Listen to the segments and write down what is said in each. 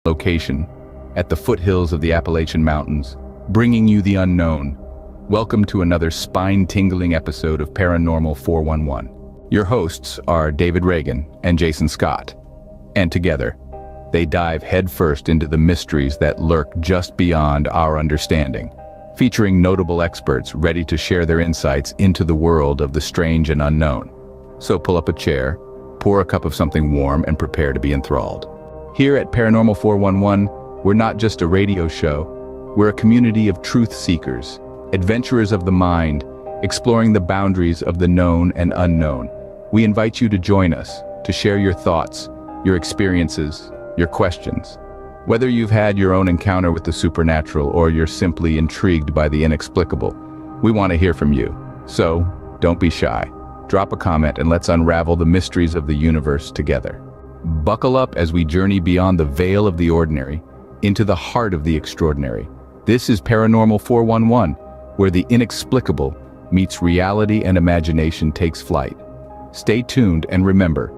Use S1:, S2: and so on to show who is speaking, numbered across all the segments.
S1: location at the foothills of the Appalachian Mountains, bringing you the unknown. Welcome to another spine-tingling episode of Paranormal 411. Your hosts are David Reagan and Jason Scott, and together, they dive headfirst into the mysteries that lurk just beyond our understanding, featuring notable experts ready to share their insights into the world of the strange and unknown. So pull up a chair, pour a cup of something warm, and prepare to be enthralled. Here at Paranormal 411, we're not just a radio show, we're a community of truth seekers, adventurers of the mind, exploring the boundaries of the known and unknown. We invite you to join us, to share your thoughts, your experiences, your questions. Whether you've had your own encounter with the supernatural or you're simply intrigued by the inexplicable, we want to hear from you. So, don't be shy. Drop a comment and let's unravel the mysteries of the universe together. Buckle up as we journey beyond the veil of the ordinary, into the heart of the extraordinary. This is Paranormal 411, where the inexplicable meets reality and imagination takes flight. Stay tuned and remember,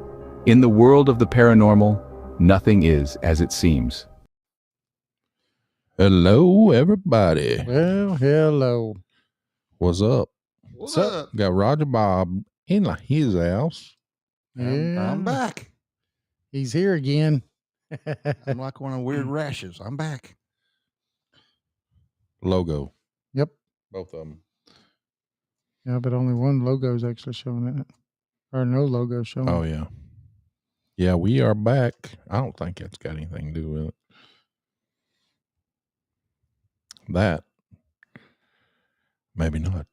S1: in the world of the paranormal, nothing is as it seems.
S2: Hello, everybody.
S3: Well, hello.
S2: What's up?
S4: What's up?
S2: Got Roger Bob in his house.
S3: Yeah,
S4: I'm back.
S3: He's here again.
S4: I'm like one of weird rashes. I'm back.
S2: Logo.
S3: Yep.
S2: Both of them.
S3: Yeah, but only one logo is actually showing it. Or no logo showing.
S2: Oh, yeah. Yeah, we are back. I don't think it's got anything to do with it. That. Maybe not.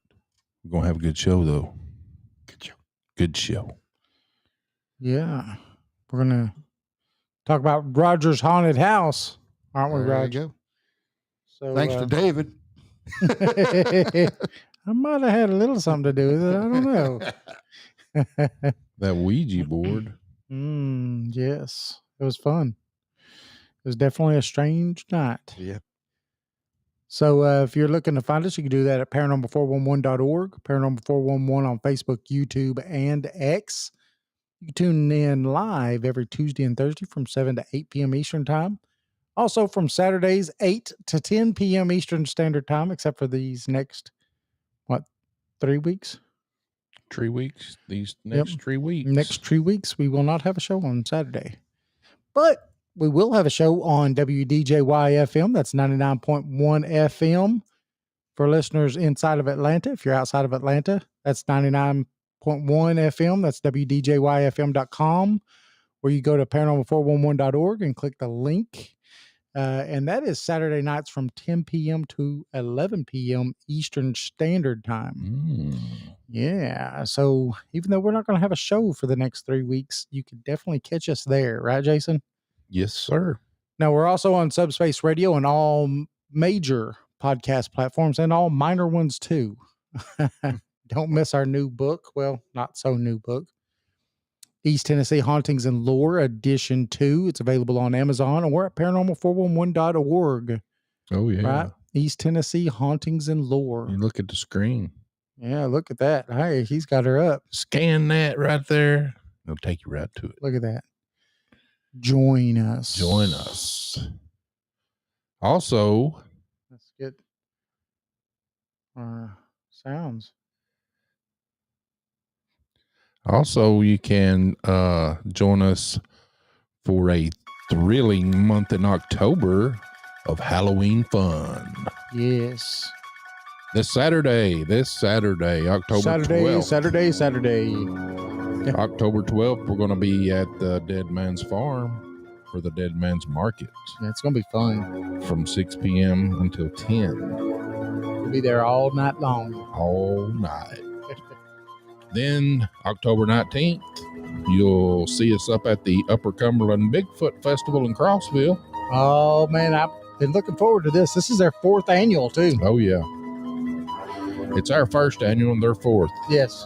S2: We're going to have a good show, though.
S4: Good show.
S2: Good show.
S3: Yeah. We're going to talk about Roger's haunted house, aren't we,
S4: There you
S3: Roger?
S4: go.
S3: So,
S4: Thanks to David.
S3: I might have had a little something to do with it. I don't know.
S2: That Ouija board.
S3: Yes. It was fun. It was definitely a strange night.
S4: Yeah.
S3: So if you're looking to find us, you can do that at paranormal411.org, Paranormal 411 on Facebook, YouTube, and X. You can tune in live every Tuesday and Thursday from 7 to 8 p.m. Eastern Time. Also from Saturdays, 8 to 10 p.m. Eastern Standard Time, except for these next, 3 weeks?
S2: 3 weeks. These next 3 weeks.
S3: Next 3 weeks, we will not have a show on Saturday. But we will have a show on WDJY-FM. That's 99.1 FM for listeners inside of Atlanta. If you're outside of Atlanta, that's 99.1 FM. That's WDJYFM.com, where you go to paranormal411.org and click the link. And that is Saturday nights from 10 p.m. to 11 p.m. Eastern Standard Time. Yeah. So even though we're not going to have a show for the next 3 weeks, you can definitely catch us there. Right, Jason?
S2: Yes, sir.
S3: Now, we're also on Subspace Radio and all major podcast platforms and all minor ones, too. Don't miss our new book. Well, not so new book. East Tennessee Hauntings and Lore Edition 2. It's available on Amazon or at paranormal411.org.
S2: Oh, yeah.
S3: Right? East Tennessee Hauntings and Lore.
S2: You look at the screen.
S3: Yeah, look at that. Hey, he's got her up.
S2: Scan that right there. It'll take you right to it.
S3: Look at that. Join us.
S2: Join us. Also,
S3: Let's get our sounds.
S2: you can join us for a thrilling month in October of Halloween fun.
S3: Yes.
S2: This Saturday, October 12th.
S3: Saturday.
S2: October 12th, we're going to be at the Dead Man's Farm for the Dead Man's Market
S3: Yeah, it's going to be fun.
S2: from 6 p.m. until 10.
S3: We'll be there all night long.
S2: All night. Then October 19th, you'll see us up at the Upper Cumberland Bigfoot Festival in Crossville.
S3: Oh, man, I've been looking forward to this. This is their 4th annual, too.
S2: Oh, yeah. It's our first annual and their 4th.
S3: Yes.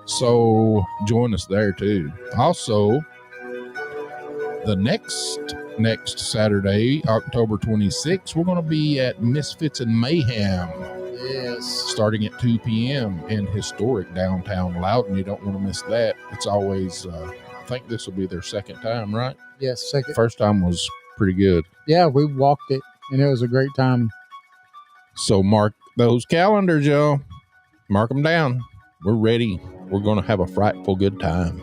S2: So join us there, too. Also, the next Saturday, October 26th, we're going to be at Misfits and Mayhem.
S3: Yes.
S2: Starting at 2 p.m. in historic downtown Loudoun. You don't want to miss that. It's always think this will be their second time, right?
S3: Yes, second.
S2: First time was pretty good.
S3: Yeah, we walked it, and it was a great time.
S2: So mark those calendars, y'all. Mark them down. We're ready. We're going to have a frightful good time.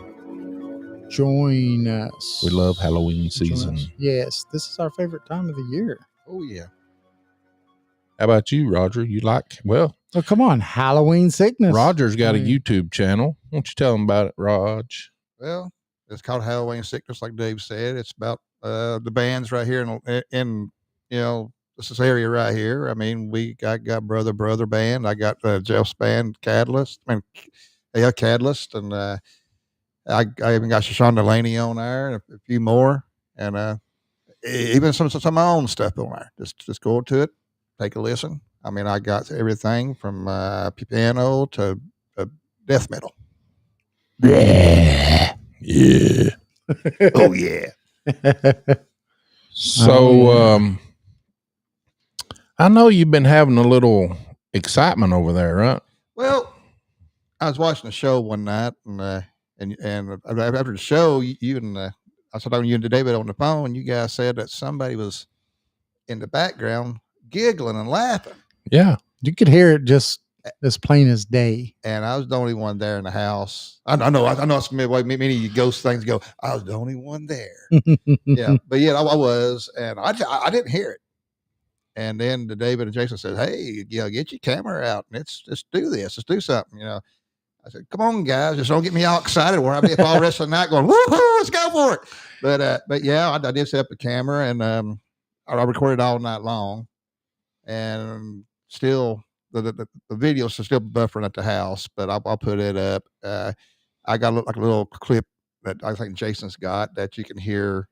S3: Join us.
S2: We love Halloween
S3: Join
S2: season.
S3: us. Yes, this is our favorite time of the year.
S4: Oh yeah.
S2: How about you, Roger? You like, well,
S3: Oh, come on, Halloween sickness.
S2: Roger's got a
S3: I mean,
S2: YouTube channel. Why don't you tell him about it, Raj?
S4: Well, it's called Halloween Sickness, like Dave said. It's about the bands right here in this area right here. I mean, I got Brother Band. I got Jeff's band, Catalyst. Catalyst, and I even got Shashawn Delaney on there, and a few more, and even some of my own stuff on there. Just go to it, take a listen. I mean, I got everything from piano to death metal.
S2: Yeah.
S4: Oh yeah.
S2: So, I know you've been having a little excitement over there, right?
S4: Well, I was watching a show one night, and after the show, you and I was talking to you and David on the phone. You guys said that somebody was in the background giggling and laughing,
S2: Yeah.
S3: you could hear it just as plain as day.
S4: and I was the only one there in the house. I know it's the way many ghost things go. I was the only one there. Yeah, but yeah, I was, and I didn't hear it. And then David and Jason said, "Hey, get your camera out and let's do this. Let's do something." I said, "Come on, guys, just don't get me all excited where I'll be up all the rest of the night going, woohoo, let's go for it." But yeah, I did set up the camera, and I recorded all night long, and still the videos are still buffering at the house, but I'll put it up. I got like a little clip that I think Jason's got that you can hear.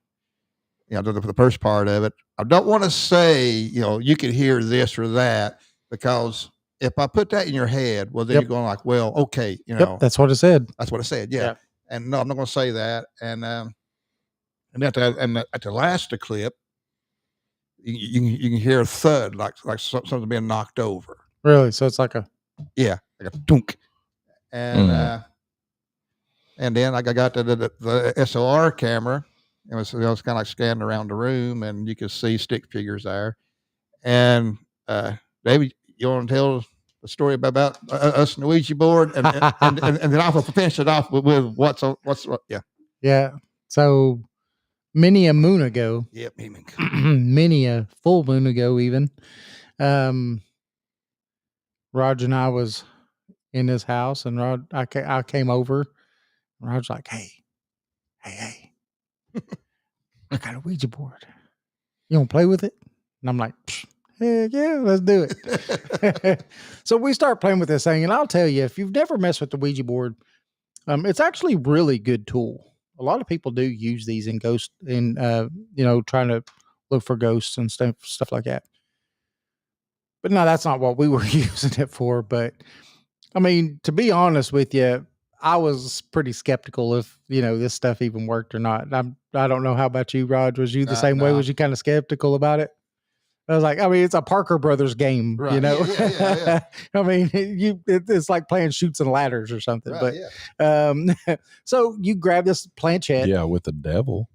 S4: The first part of it. I don't want to say, you can hear this or that, because if I put that in your head, well, then
S3: Yep.
S4: you're going like, well, okay,
S3: Yep, that's what it said.
S4: that's what I said. Yeah.
S3: Yeah.
S4: And no, I'm not going to say that. And at the last clip, you can hear a thud, like something being knocked over.
S3: Really? So it's like a
S4: Yeah. Like a dunk. And,
S2: Mhm.
S4: and then I got the SLR camera. It was kind of like scanning around the room, and you could see stick figures there. And David, you want to tell the story about us and the Ouija board, and then I'll finish it off with what's yeah.
S3: yeah. So many a moon ago,
S4: Yep.
S3: many a full moon ago, even. Raj and I was in his house, and I came over. And Raj's like, "Hey, I got a Ouija board. You want to play with it?" And I'm like, "Heck yeah, let's do it." So we start playing with this thing, and I'll tell you, if you've never messed with the Ouija board, it's actually a really good tool. A lot of people do use these in trying to look for ghosts and stuff like that. But no, that's not what we were using it for. But I mean, to be honest with you, I was pretty skeptical if this stuff even worked or not. I don't know how about you, Rod. Was you the same way?
S4: No.
S3: Was you kind of skeptical about it? I was like, I mean, it's a Parker Brothers game,
S4: Right. Yeah.
S3: I mean, it's like playing Chutes and Ladders or something.
S4: Right,
S3: But so you grab this planchette,
S2: Yeah, with the devil.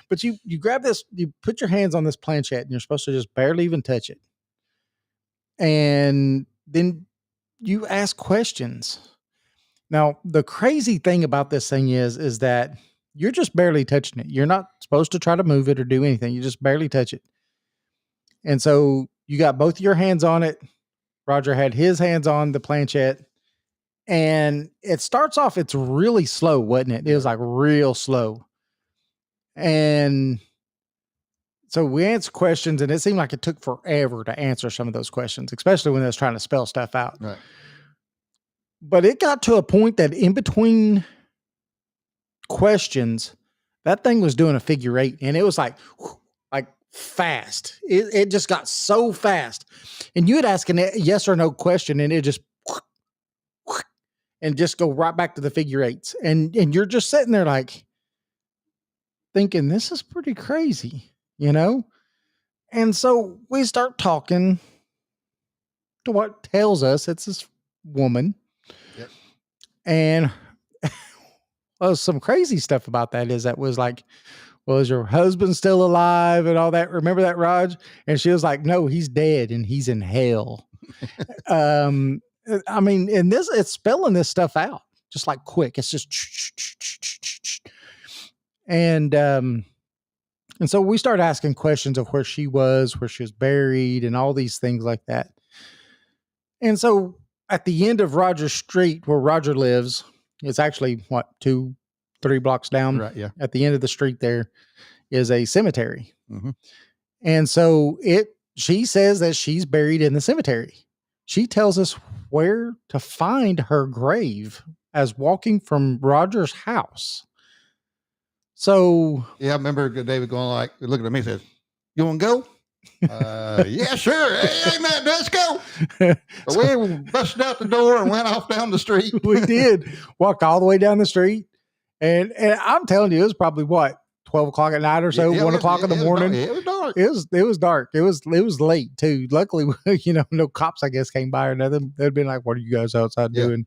S3: but you grab this, you put your hands on this planchette, and you're supposed to just barely even touch it, and then you ask questions. Now, the crazy thing about this thing is that you're just barely touching it. You're not supposed to try to move it or do anything. You just barely touch it. And so you got both your hands on it. Roger had his hands on the planchette. And it starts off, it's really slow, wasn't it? It was like real slow. And so we answered questions, and it seemed like it took forever to answer some of those questions, especially when I was trying to spell stuff out.
S4: Right.
S3: But it got to a point that in between questions, that thing was doing a figure eight, and it was like fast. It just got so fast. And you would ask a yes or no question, and it just and just go right back to the figure eights. And you're just sitting there like thinking, this is pretty crazy, And so we start talking to what tells us it's this woman.
S4: Yep.
S3: And Well, some crazy stuff about that is that was like, well, is your husband still alive and all that? Remember that, Raj? And she was like, no, he's dead and he's in hell. I mean, and this, it's spelling this stuff out just like quick. It's just, and so we started asking questions of where she was buried and all these things like that. And so at the end of Roger Street, where Roger lives, it's actually what, 2-3 blocks down.
S4: Right. Yeah.
S3: At the end of the street, there is a cemetery.
S4: Mm-hmm.
S3: And so she says that she's buried in the cemetery. She tells us where to find her grave as walking from Roger's house. So
S4: yeah, I remember David going like, looking at me and says, "You want to go?" Yeah, sure. Hey, man, let's go. So we busted out the door and went off down the street.
S3: We did. Walked all the way down the street. And I'm telling you, it was probably what, 12 o'clock at night or so, 1 o'clock in the morning.
S4: It was dark.
S3: It was dark. It was late too. Luckily, no cops, I guess, came by or nothing. They'd been like, "What are you guys outside doing?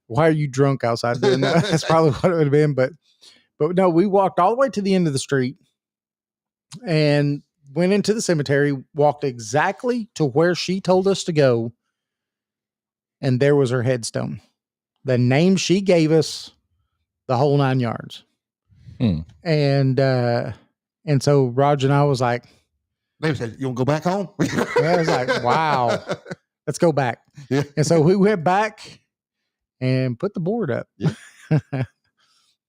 S3: Why are you drunk outside doing that?" That's probably what it would have been. But no, we walked all the way to the end of the street and went into the cemetery, walked exactly to where she told us to go. And there was her headstone. The name she gave us, the whole 9 yards. And so Roger and I was like,
S4: David said, "You want to go back home?"
S3: I was like, wow, let's go back.
S4: Yeah.
S3: And so we went back and put the board up.
S4: Yeah.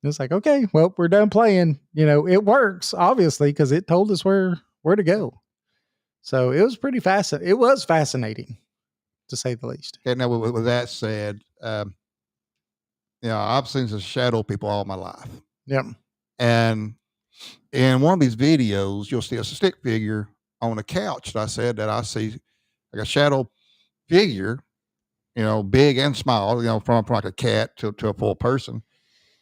S3: It's like, okay, well, we're done playing. It works, obviously, because it told us where to go. So it was pretty fascinating. It was fascinating, to say the least.
S4: Okay, now with that said, I've seen some shadow people all my life.
S3: Yep.
S4: And in one of these videos, you'll see a stick figure on a couch. And I said that I see like a shadow figure, big and small, from like a cat to a full person.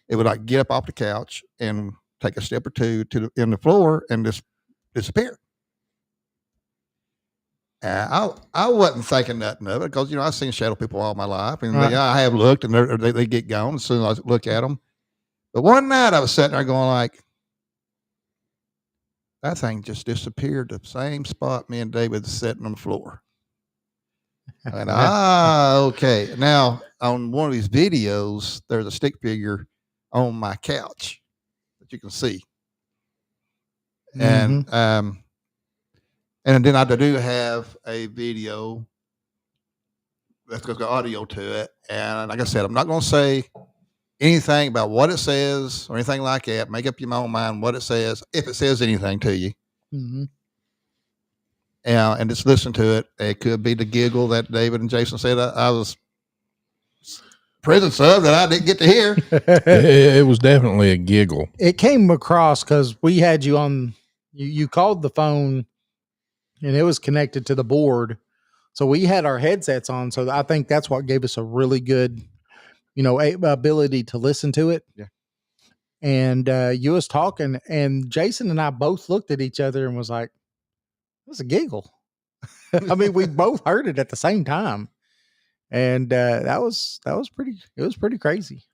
S4: It would like get up off the couch and take a step or two in the floor and just disappear. I wasn't thinking nothing of it because, I've seen shadow people all my life. And
S3: Right.
S4: I have looked and they get gone as soon as I look at them. But one night I was sitting there going like, that thing just disappeared the same spot me and David was sitting on the floor. And okay. Now on one of these videos, there's a stick figure on my couch that you can see. And then I do have a video that's got audio to it. And like I said, I'm not going to say anything about what it says or anything like that. Make up your own mind what it says, if it says anything to you.
S3: Mm-hmm.
S4: And just listen to it. It could be the giggle that David and Jason said I was presence of that I didn't get to hear.
S2: It was definitely a giggle.
S3: It came across because we had you on, you called the phone and it was connected to the board. So we had our headsets on. So I think that's what gave us a really good, ability to listen to it.
S4: Yeah.
S3: And you was talking and Jason and I both looked at each other and was like, "That's a giggle." I mean, we both heard it at the same time. And it was pretty crazy,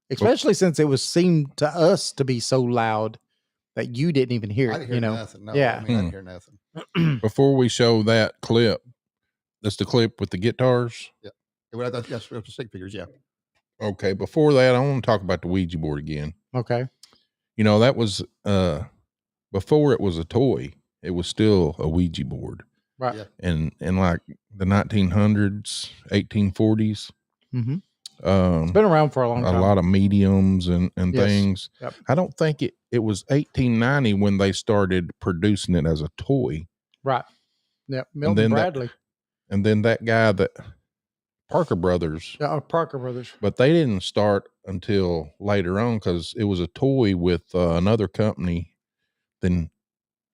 S3: especially since it seemed to us to be so loud that you didn't even hear it.
S4: I didn't hear nothing. No,
S3: Yeah.
S4: I didn't hear nothing.
S2: Before we show that clip, that's the clip with the guitars.
S4: Well, that's the stick figures. Yeah.
S2: Okay. Before that, I want to talk about the Ouija board again.
S3: Okay.
S2: That was before it was a toy. It was still a Ouija board.
S3: Right.
S4: Yeah.
S2: And in like the 1900s, 1840s.
S3: Mm-hmm.
S2: It's
S3: It's been around for a long time.
S2: a lot of mediums and
S3: Yes.
S2: things.
S3: Yep.
S2: I don't think it was 1890 when they started producing it as a toy.
S3: Right. Yeah.
S2: then
S3: Milton
S2: that-
S3: Bradley.
S2: And then that guy Parker Brothers,
S3: Yeah, Parker Brothers.
S2: but they didn't start until later on because it was a toy with another company. Then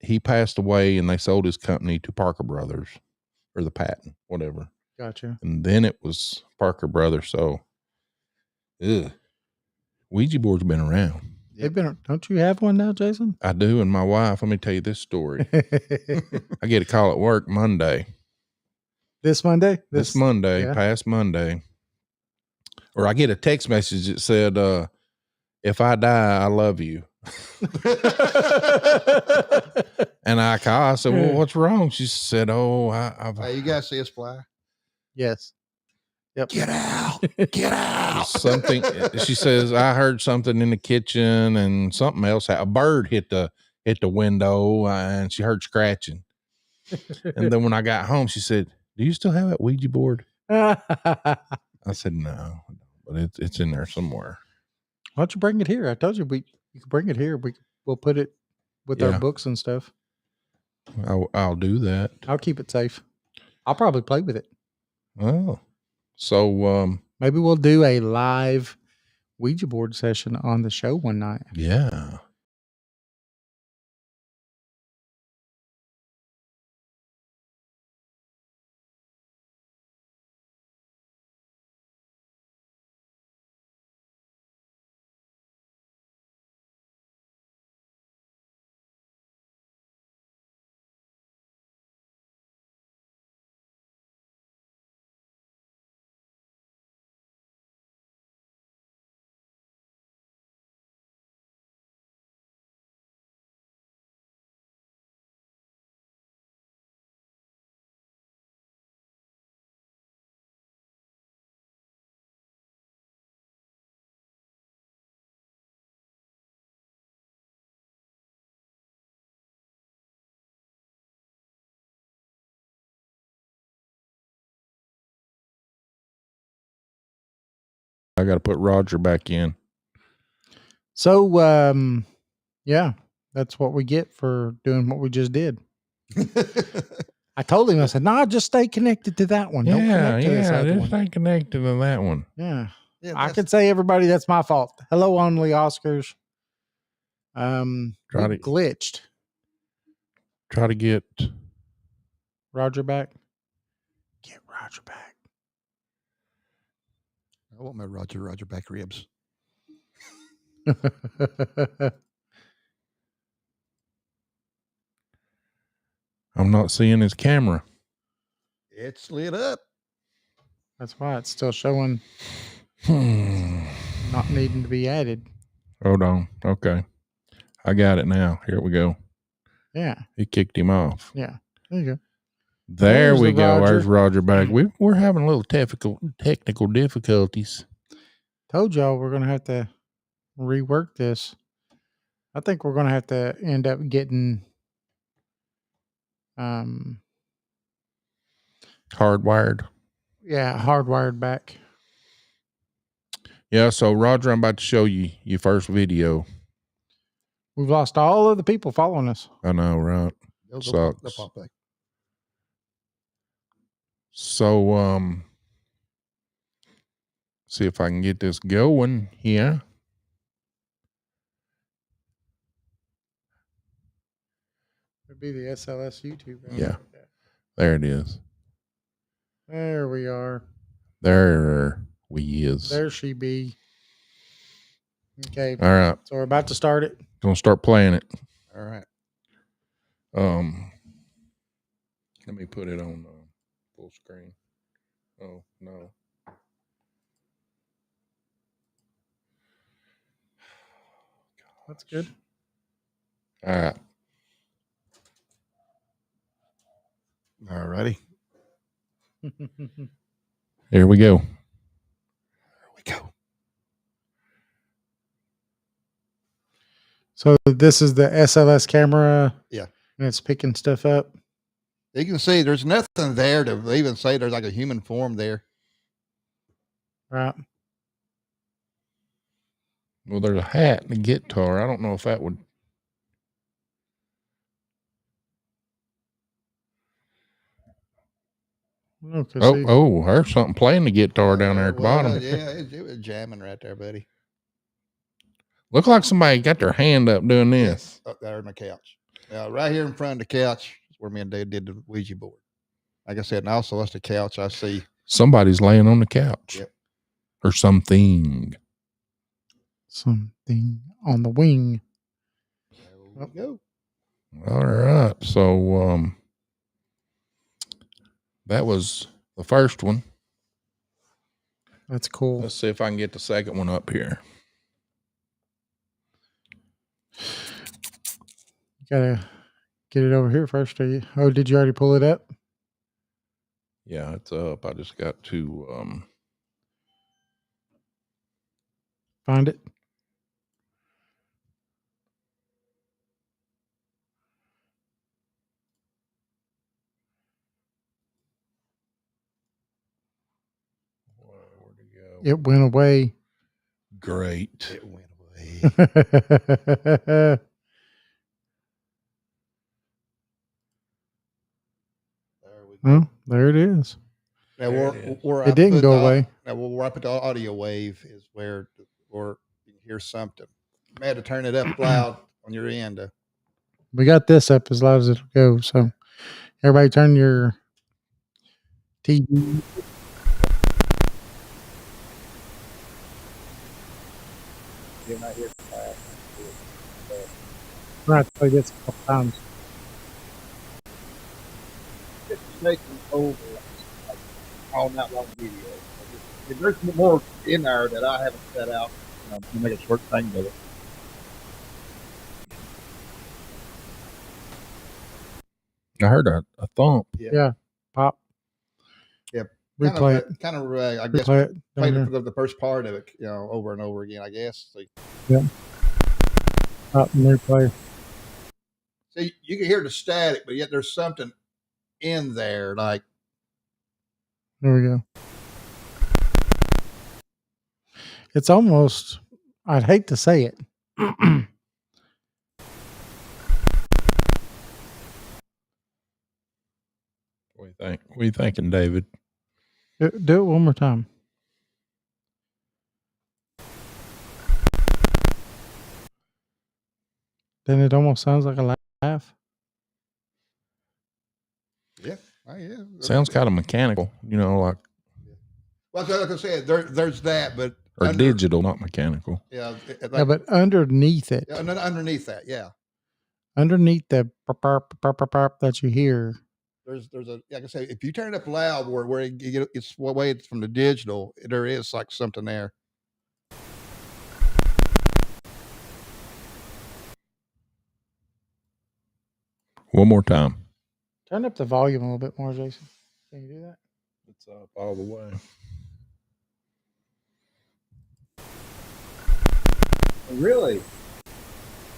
S2: he passed away and they sold his company to Parker Brothers, or the patent, whatever.
S3: Gotcha.
S2: And then it was Parker Brothers. So, Ouija board's been around.
S3: They've been. Don't you have one now, Jason?
S2: I do. And my wife, let me tell you this story. I get a call at work Monday.
S3: This Monday?
S2: This Monday,
S3: yeah.
S2: past Monday, or I get a text message that said, if I die, I love you. And I said, well, what's wrong? She said, oh,
S4: Hey, you guys see us fly?
S3: Yes. Yep.
S4: Get out. Get out.
S2: something. She says, I heard something in the kitchen and something else. A bird hit the window and she heard scratching. And then when I got home, she said, do you still have that Ouija board? I said, no, but it's in there somewhere.
S3: Why don't you bring it here? I told you you can bring it here. We'll put it with our books and stuff.
S2: I'll do that.
S3: I'll keep it safe. I'll probably play with it.
S2: Oh, so
S3: maybe we'll do a live Ouija board session on the show one night.
S2: Yeah. I got to put Roger back in.
S3: So, yeah, that's what we get for doing what we just did. I told him, I said, no, just stay connected to that one. Don't connect to this other
S2: just
S3: one.
S2: stay connected to that one.
S3: Yeah. I could say, everybody, that's my fault. Hello, only Oscars. Glitched.
S2: Try to get
S3: Roger back. Get Roger back.
S4: I want my Roger back ribs.
S2: I'm not seeing his camera.
S4: It's lit up.
S3: That's why it's still showing not needing to be added.
S2: Hold on. Okay. I got it now. Here we go.
S3: Yeah.
S2: He kicked him off.
S3: Yeah. There you go.
S2: There we go. Roger. There's Roger back. We're having a little technical difficulties.
S3: Told y'all we're going to have to rework this. I think we're going to have to end up getting
S2: hardwired.
S3: Yeah, hardwired back.
S2: Yeah, so Roger, I'm about to show you your first video.
S3: We've lost all of the people following us.
S2: I know, right? Sucks.
S4: They'll pop back.
S2: So, see if I can get this going here.
S3: It'd be the SLS YouTube.
S2: Yeah. There it is.
S3: There we are.
S2: There we is.
S3: There she be. Okay.
S2: All right.
S3: So we're about to start it.
S2: Gonna start playing it.
S4: All right.
S2: Let me put it on full screen. Oh no.
S3: That's good.
S2: All right.
S4: All righty.
S2: Here we go.
S4: Here we go.
S3: So this is the SLS camera.
S4: Yeah.
S3: And it's picking stuff up.
S4: You can see there's nothing there to even say there's like a human form there.
S3: Right.
S2: Well, there's a hat and a guitar. I don't know if that would. There's something playing the guitar down there at the bottom.
S4: Yeah, it was jamming right there, buddy.
S2: Look like somebody got their hand up doing this.
S4: Up there on the couch. Right here in front of the couch is where me and Dave did the Ouija board. Like I said, and also that's the couch I see.
S2: Somebody's laying on the couch.
S4: Yep.
S2: Or something.
S3: Something on the wing.
S4: There we go.
S2: All right. So that was the first one.
S3: That's cool.
S2: Let's see if I can get the second one up here.
S3: Gotta get it over here first. Oh, did you already pull it up?
S2: Yeah, it's up. I just got to
S3: Find it.
S2: where'd it go?
S3: It went away.
S2: Great.
S4: It went away. There we go.
S3: Oh, there it is.
S4: Now,
S2: There
S4: where,
S2: it is.
S4: where
S3: It
S4: I
S3: didn't
S4: put
S3: go
S4: the,
S3: away.
S4: Now, where I put the audio wave is where you can hear something. You may have to turn it up loud on your end.
S3: We got this up as loud as it'll go. So everybody turn your TV.
S4: You're not here for that.
S3: We're going to play this a couple times.
S4: It's taking over like, all night long video. If there's more in there that I haven't set out, to make a short thing with it.
S2: I heard a thump.
S3: Yeah. Pop.
S4: Yep.
S3: Replay it.
S4: I guess
S3: Replay it.
S4: played
S3: Down here.
S4: the first part of it, over and over again. I guess. So
S3: Pop and replay.
S4: you can hear the static, but yet there's something in there, like
S3: There we go. It's almost, I'd hate to say it.
S2: What do you think? What are you thinking, David?
S3: Do it one more time. Then it almost sounds like a laugh.
S4: yeah.
S2: Sounds kind of mechanical, like
S4: Well, like I said, there's that, but
S2: or digital, not mechanical.
S4: yeah,
S3: Yeah, but underneath it,
S4: underneath that, yeah,
S3: underneath the burp, burp, burp, burp, burp that you hear,
S4: there's a like I say, if you turn it up loud, where it's away it's from the digital, there is like something there.
S2: One more time.
S3: turn up the volume a little bit more, Jason. Can you do that?
S2: It's up all the way.
S4: Really?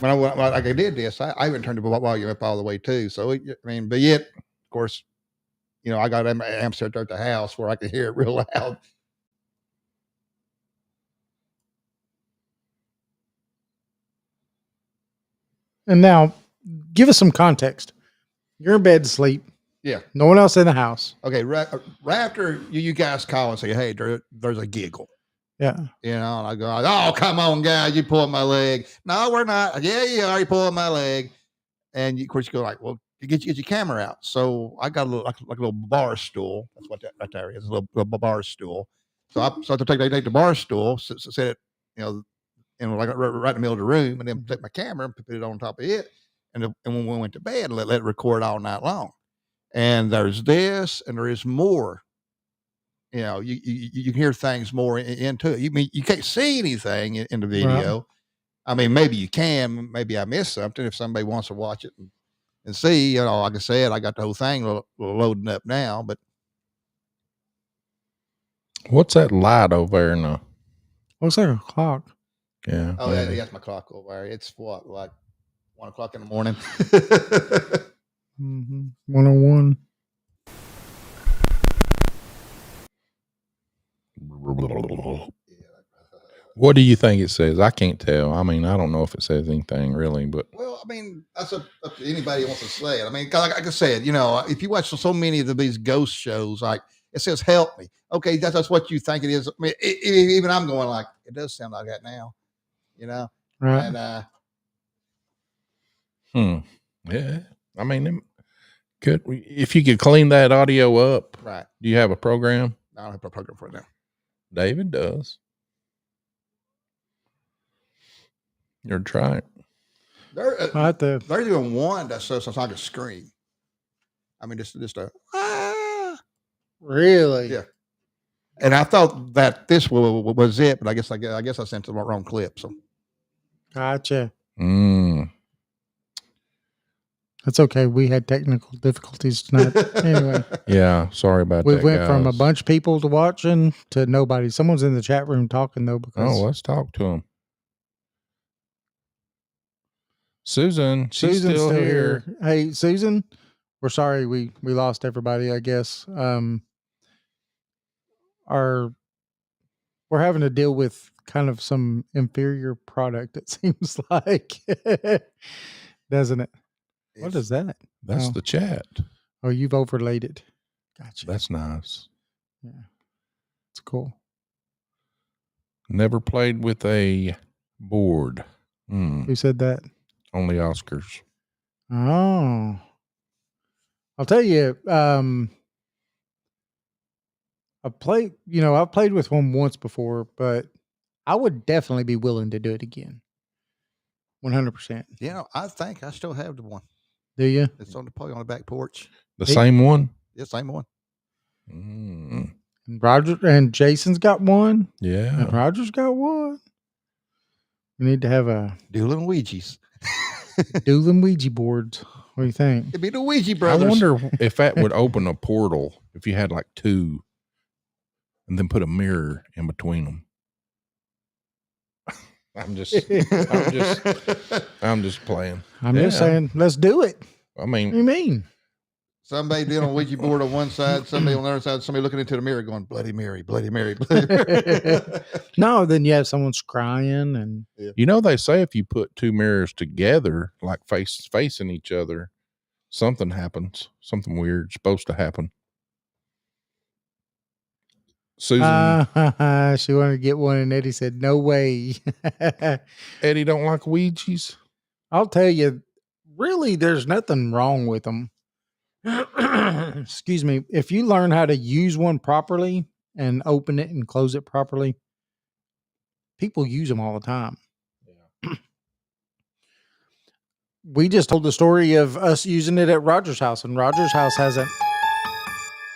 S4: When I did this, I even turned the volume up all the way too. So but yet, of course, I got amps set at the house where I can hear it real loud.
S3: And now, give us some context. You're in bed to sleep.
S4: Yeah.
S3: No one else in the house.
S4: Okay, right after you guys call and say, "Hey, there's a giggle,"
S3: Yeah.
S4: and I go, "Oh, come on, guys, you pulling my leg." No, we're not. Yeah, you are. You pulling my leg, and of course you go like, "Well, get your camera out." So I got a little like a little bar stool. That's what that right there is, a little bar stool. So I have to take the bar stool, set it, like right in the middle of the room, and then take my camera and put it on top of it, and when we went to bed, let it record all night long. And there's this, and there is more. You can hear things more into it. You can't see anything in the video. Right. I mean, maybe you can. Maybe I missed something if somebody wants to watch it and see. Like I said, I got the whole thing loading up now. But
S2: what's that light over there now?
S3: Looks like a clock.
S2: Yeah.
S4: Oh, yeah, that's my clock over there. It's what, like 1 o'clock in the morning.
S3: 101.
S2: What do you think it says? I can't tell. I mean, I don't know if it says anything really, but
S4: well, I mean, that's up to anybody who wants to say it. I mean, like I said, if you watch so many of these ghost shows, like it says "help me." Okay, that's what you think it is. I mean, even I'm going like, it does sound like that now,
S3: Right.
S4: And
S2: yeah. I mean, if you could clean that audio up,
S4: right?
S2: Do you have a program?
S4: I don't have a program for it now.
S2: David does. You're trying.
S4: They're doing one that sounds like a scream. I mean, just a
S3: really,
S4: yeah. And I thought that this was it, but I guess I sent the wrong clip. So
S3: gotcha.
S2: Mm.
S3: That's okay. We had technical difficulties tonight. Anyway,
S2: Yeah, sorry about
S3: we
S2: that.
S3: went from a
S2: guys.
S3: bunch of people to watching to nobody. Someone's in the chat room talking though because
S2: Oh, let's talk to him. Susan, she's
S3: Susan's
S2: still here.
S3: Hey, Susan, we're sorry we lost everybody. I guess we're having to deal with kind of some inferior product. It seems like, doesn't it? What is that?
S2: That's
S3: Oh.
S2: the chat.
S3: Oh, you've overlaid it. Gotcha.
S2: That's nice.
S3: Yeah, it's cool.
S2: Never played with a board.
S3: Who said that?
S2: Only Oscars.
S3: Oh, I'll tell you. I've played with one once before, but I would definitely be willing to do it again. 100%.
S4: I think I still have the one.
S3: Do you?
S4: It's on the back porch.
S2: The same one?
S4: Yeah, same one.
S2: Mm.
S3: And Roger and Jason's got one.
S2: Yeah.
S3: And Roger's got one. We need to have a
S4: Dueling Ouija's.
S3: dueling Ouija boards. What do you think?
S4: It'd be the Ouija
S2: I
S4: brothers.
S2: wonder if that would open a portal if you had like two and then put a mirror in between them. I'm just playing.
S3: I'm just
S2: Yeah.
S3: saying, let's do it.
S2: I
S3: What do
S2: mean,
S3: you mean?
S4: Somebody did on a Ouija board on one side, somebody on the other side, somebody looking into the mirror going, Bloody Mary, Bloody Mary, Bloody Mary.
S3: No, then you have someone's crying and
S2: they say if you put two mirrors together, like facing each other, something happens. Something weird's supposed to happen. Susan,
S3: she wanted to get one, and Eddie said, "No way."
S2: Eddie don't like Ouija's.
S3: I'll tell you, really, there's nothing wrong with them. Excuse me. If you learn how to use one properly and open it and close it properly, people use them all the time. We just told the story of us using it at Roger's house, and Roger's house hasn't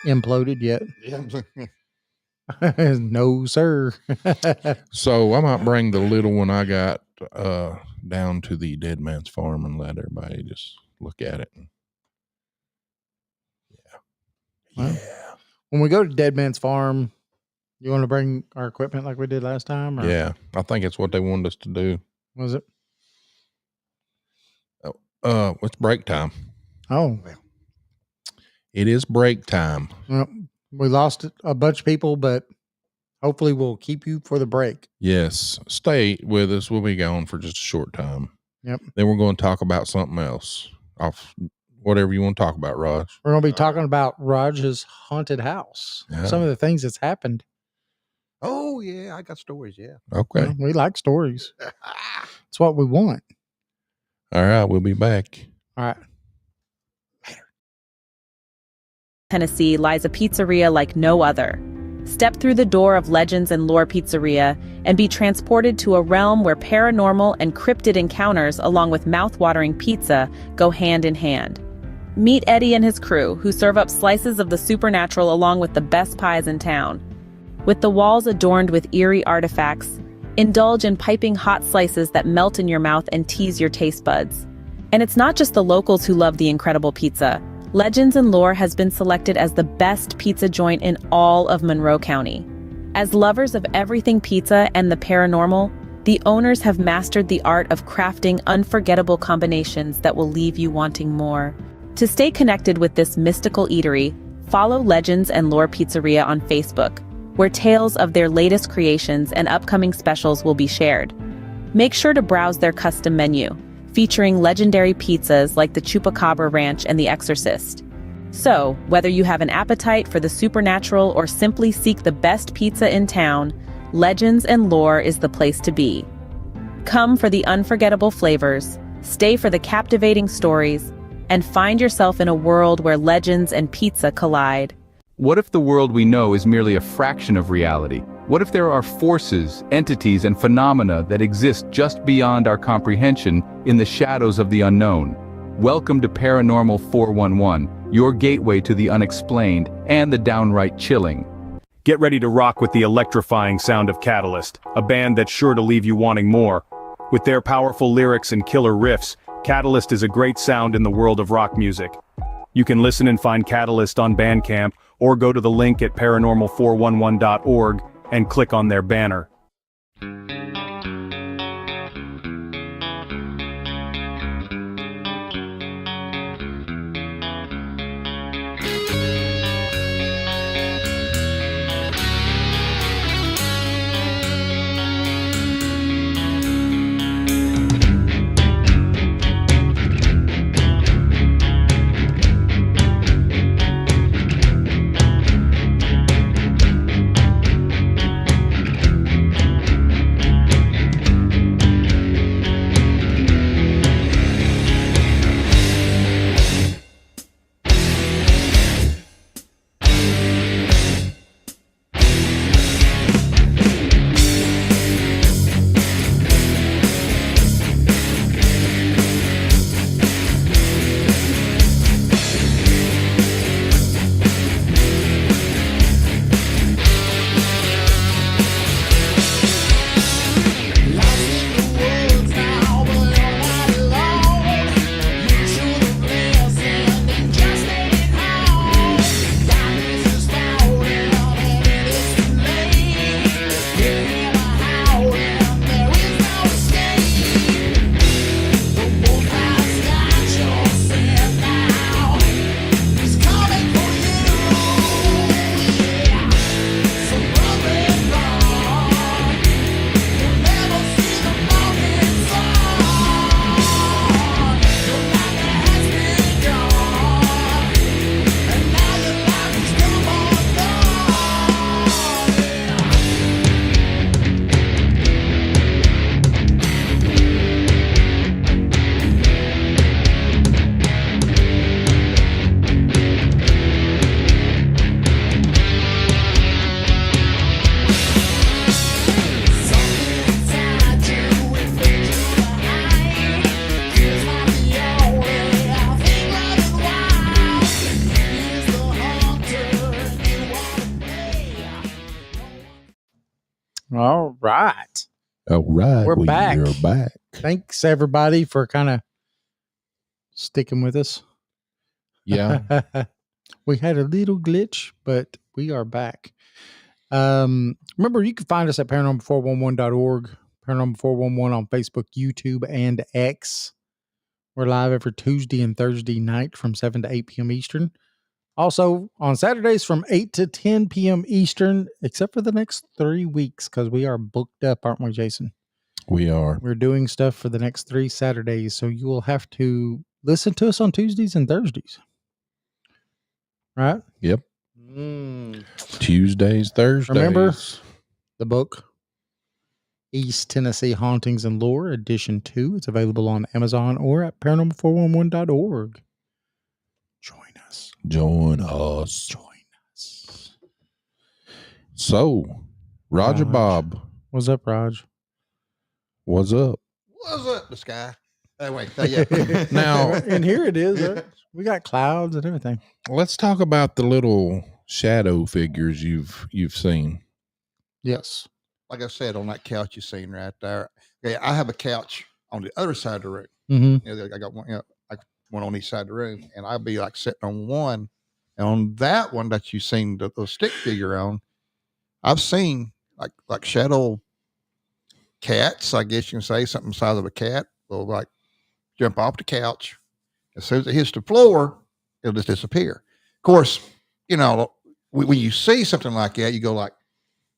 S3: imploded yet. No, sir.
S2: So I might bring the little one I got down to the Dead Man's Farm and let everybody just look at it.
S3: Well, when we go to Dead Man's Farm, you want to bring our equipment like we did last time? Or
S2: Yeah, I think it's what they wanted us to do.
S3: Was it?
S2: It's break time.
S3: Oh,
S2: It is break time.
S3: well, we lost a bunch of people, but hopefully we'll keep you for the break.
S2: Yes, stay with us. We'll be gone for just a short time.
S3: Yep.
S2: Then we're going to talk about something else. Off whatever you want to talk about, Raj.
S3: We're going to be talking about Raj's haunted house.
S2: Yeah.
S3: Some of the things that's happened.
S4: Oh, yeah, I got stories, yeah.
S2: Okay.
S3: Well, we like stories. It's what we want.
S2: All right. We'll be back.
S3: All right.
S5: Tennessee lies a pizzeria like no other. Step through the door of Legends and Lore Pizzeria and be transported to a realm where paranormal and cryptid encounters along with mouth-watering pizza go hand in hand. Meet Eddie and his crew, who serve up slices of the supernatural along with the best pies in town. With the walls adorned with eerie artifacts, indulge in piping hot slices that melt in your mouth and tease your taste buds. And it's not just the locals who love the incredible pizza. Legends and Lore has been selected as the best pizza joint in all of Monroe County. As lovers of everything pizza and the paranormal, the owners have mastered the art of crafting unforgettable combinations that will leave you wanting more. To stay connected with this mystical eatery, follow Legends and Lore Pizzeria on Facebook, where tales of their latest creations and upcoming specials will be shared. Make sure to browse their custom menu, featuring legendary pizzas like the Chupacabra Ranch and the Exorcist. So, whether you have an appetite for the supernatural or simply seek the best pizza in town, Legends and Lore is the place to be. Come for the unforgettable flavors, stay for the captivating stories, and find yourself in a world where legends and pizza collide.
S1: What if the world we know is merely a fraction of reality? What if there are forces, entities, and phenomena that exist just beyond our comprehension in the shadows of the unknown? Welcome to Paranormal 411, your gateway to the unexplained and the downright chilling.
S6: Get ready to rock with the electrifying sound of Catalyst, a band that's sure to leave you wanting more. With their powerful lyrics and killer riffs, Catalyst is a great sound in the world of rock music. You can listen and find Catalyst on Bandcamp, or go to the link at paranormal411.org and click on their banner.
S3: All right.
S2: All right.
S3: We're back.
S2: You're back.
S3: Thanks, everybody, for kind of sticking with us.
S2: Yeah.
S3: We had a little glitch, but we are back. Remember, you can find us at paranormal411.org, paranormal411 on Facebook, YouTube, and X. We're live every Tuesday and Thursday night from 7 to 8 p.m. Eastern. Also, on Saturdays from 8 to 10 p.m. Eastern, except for the next 3 weeks, because we are booked up, aren't we, Jason?
S2: We are.
S3: We're doing stuff for the next 3 Saturdays, so you will have to listen to us on Tuesdays and Thursdays. Right?
S2: Yep. Tuesdays, Thursdays.
S3: Remember the book, East Tennessee Hauntings and Lore, Edition 2. It's available on Amazon or at paranormal411.org. Join us.
S2: Join us.
S3: Join us.
S2: So, Roger
S3: Raj.
S2: Bob,
S3: What's up, Raj?
S2: what's up?
S4: What's up, the sky? Anyway, yeah.
S2: Now,
S3: And here it is. Right? We got clouds and everything.
S2: let's talk about the little shadow figures you've seen.
S3: Yes.
S4: Like I said, on that couch you seen right there. Okay, I have a couch on the other side of the room.
S3: Mm-hmm.
S4: You know, I got one, like one on each side of the room, and I'll be like sitting on one, and on that one that you seen the stick figure on, I've seen like shadow cats. I guess you can say something the size of a cat will like jump off the couch. As soon as it hits the floor, it'll just disappear. Of course, you know, when you see something like that, you go like,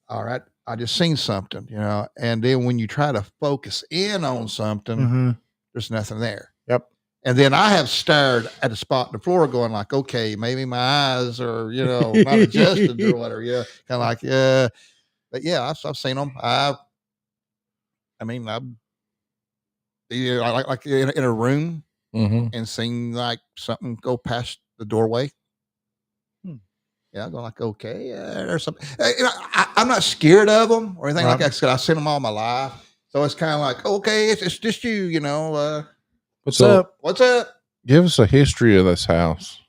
S4: all right, I just seen something, you know, and then when you try to focus in on something,
S3: Mm-hmm.
S4: there's nothing there.
S3: Yep.
S4: And then I have stared at a spot on the floor going like, okay, maybe my eyes are, you know, not adjusted or whatever. Yeah. Kind of like, yeah. But yeah, I've seen them. I've like in a room
S2: Mm-hmm.
S4: and seen like something go past the doorway. Yeah, I'm going like, okay, there's something. You know, I'm not scared of them or anything like that. 'Cause I've seen them all my life. So it's kind of like, okay, it's just you, you know.
S3: What's
S2: So-
S3: up?
S4: What's up?
S2: Give us a history of this house.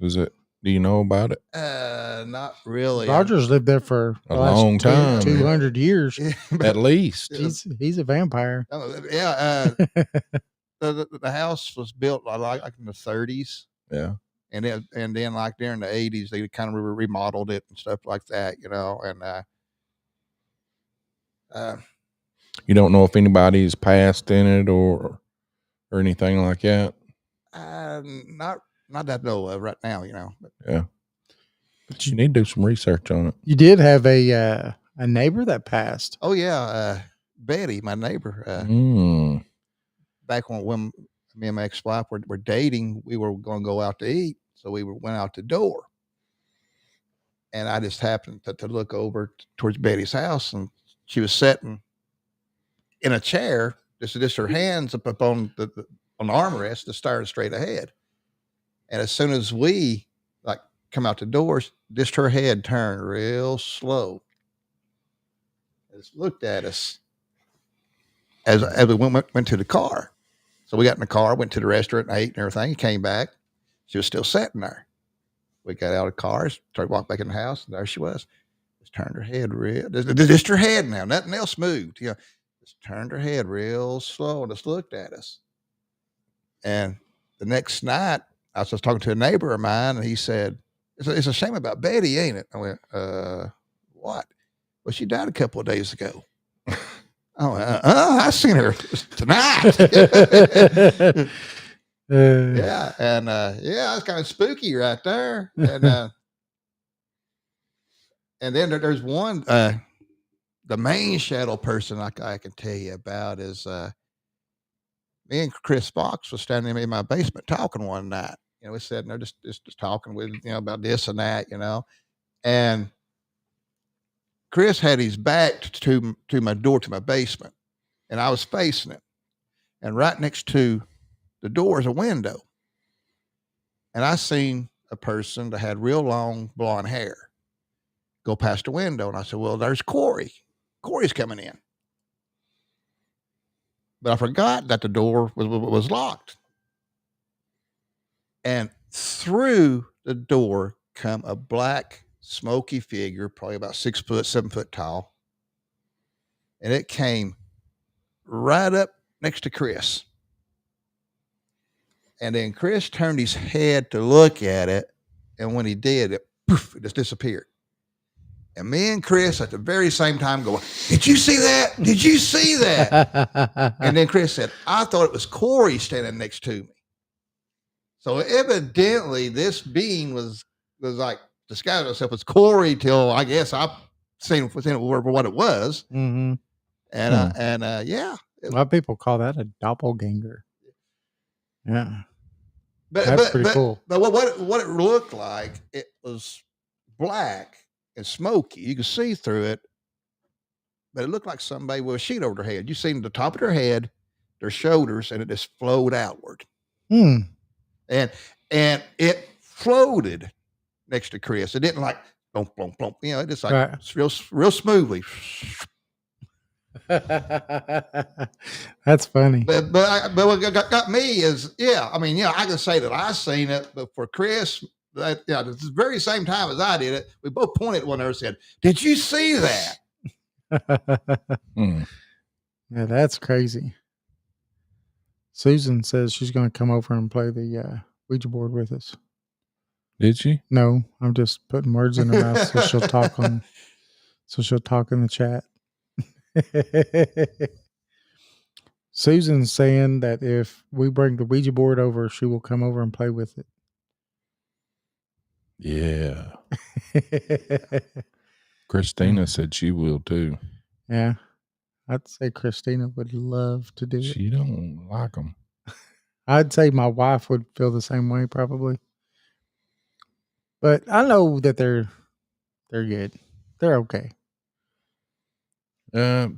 S2: Is it Do you know about it?
S4: Not really.
S3: Rogers lived there for
S2: A
S3: the last
S2: long time.
S3: 200 years.
S2: At least.
S3: He's a vampire.
S4: Yeah. The house was built like in the 30s.
S2: Yeah.
S4: And then like during the 80s, they kind of remodeled it and stuff like that, and
S2: You don't know if anybody's passed in it or anything like that?
S4: not that I know of right now, But
S2: Yeah. But you need to do some research on it.
S3: You did have a neighbor that passed.
S4: oh yeah, Betty, my neighbor, back when me and my ex-wife were dating, we were going to go out to eat, so went out the door, and I just happened to look over towards Betty's house, and she was sitting in a chair, just her hands up on the armrest, just staring straight ahead. And as soon as we like come out the doors, just her head turned real slow, just looked at us as we went to the car. So we got in the car, went to the restaurant, and ate and everything. Came back, she was still sitting there. We got out of the car, started walking back in the house, and there she was. Just turned her head just her head now, nothing else moved. Just turned her head real slow and just looked at us. And the next night, I was just talking to a neighbor of mine, and he said, "It's a shame about Betty, ain't it?" I went, "What?" "Well, she died a couple of days ago." Oh, I seen her tonight. Yeah, and that's kind of spooky right there. And and then there's one, the main shadow person I can tell you about is me and Chris Fox was standing in my basement talking one night. We sitting there just talking with about this and that, and Chris had his back to my door to my basement, and I was facing it. And right next to the door is a window. And I seen a person that had real long blonde hair go past the window. And I said, "Well, there's Corey. Corey's coming in." But I forgot that the door was locked. And through the door come a black, smoky figure, probably about 6 foot, 7 foot tall. And it came right up next to Chris. And then Chris turned his head to look at it. And when he did, it just disappeared. And me and Chris at the very same time go, "Did you see that? Did you see that?" And then Chris said, "I thought it was Corey standing next to me." So evidently this being was like disguising himself as Corey till I guess I've seen it for what it was.
S3: Mm-hmm.
S4: And yeah.
S3: A lot of people call that a doppelganger. Yeah.
S4: That's
S3: pretty cool.
S4: But what it looked like, it was black and smoky. You could see through it, but it looked like somebody with a sheet over their head. You seen the top of their head, their shoulders, and it just flowed outward.
S3: Hmm.
S4: And it floated next to Chris. It didn't like blump, blump, blump. It just like real smoothly.
S3: That's funny.
S4: But what got me is, I can say that I seen it, but for Chris, the very same time as I did it, we both pointed at one another and said, "Did you see that?"
S3: Yeah, that's crazy. Susan says she's going to come over and play the Ouija board with us.
S2: Did she?
S3: No, I'm just putting words in her mouth so she'll talk in the chat. Susan's saying that if we bring the Ouija board over, she will come over and play with it.
S2: Yeah. Christina said she will too.
S3: Yeah. I'd say Christina would love to do it.
S2: She don't like them.
S3: I'd say my wife would feel the same way probably. But I know that they're good. They're okay.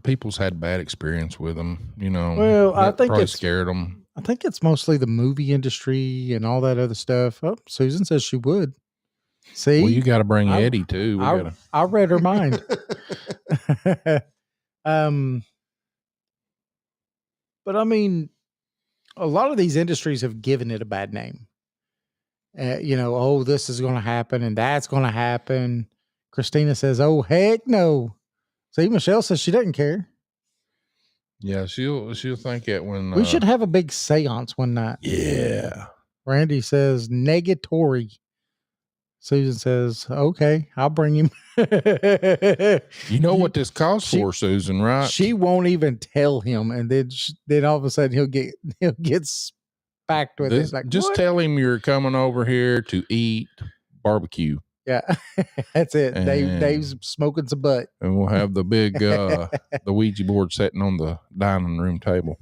S2: People's had bad experience with them,
S3: Well, I think
S2: probably
S3: it's
S2: scared them.
S3: I think it's mostly the movie industry and all that other stuff. Oh, Susan says she would. See,
S2: Well, you got to bring Eddie too.
S3: I read her mind. But I mean, a lot of these industries have given it a bad name. oh, this is going to happen and that's going to happen. Christina says, oh, heck no. See, Michelle says she doesn't care.
S2: Yeah, she'll think it when
S3: We should have a big seance one night.
S2: Yeah.
S3: Randy says negatory. Susan says, okay, I'll bring him.
S2: You know what this calls for, Susan, right?
S3: She won't even tell him, and then all of a sudden he'll get spacked with it. Like,
S2: just
S3: what?
S2: tell him you're coming over here to eat barbecue.
S3: Yeah, that's it.
S2: And-
S3: Dave's smoking some butt.
S2: And we'll have the big the Ouija board sitting on the dining room table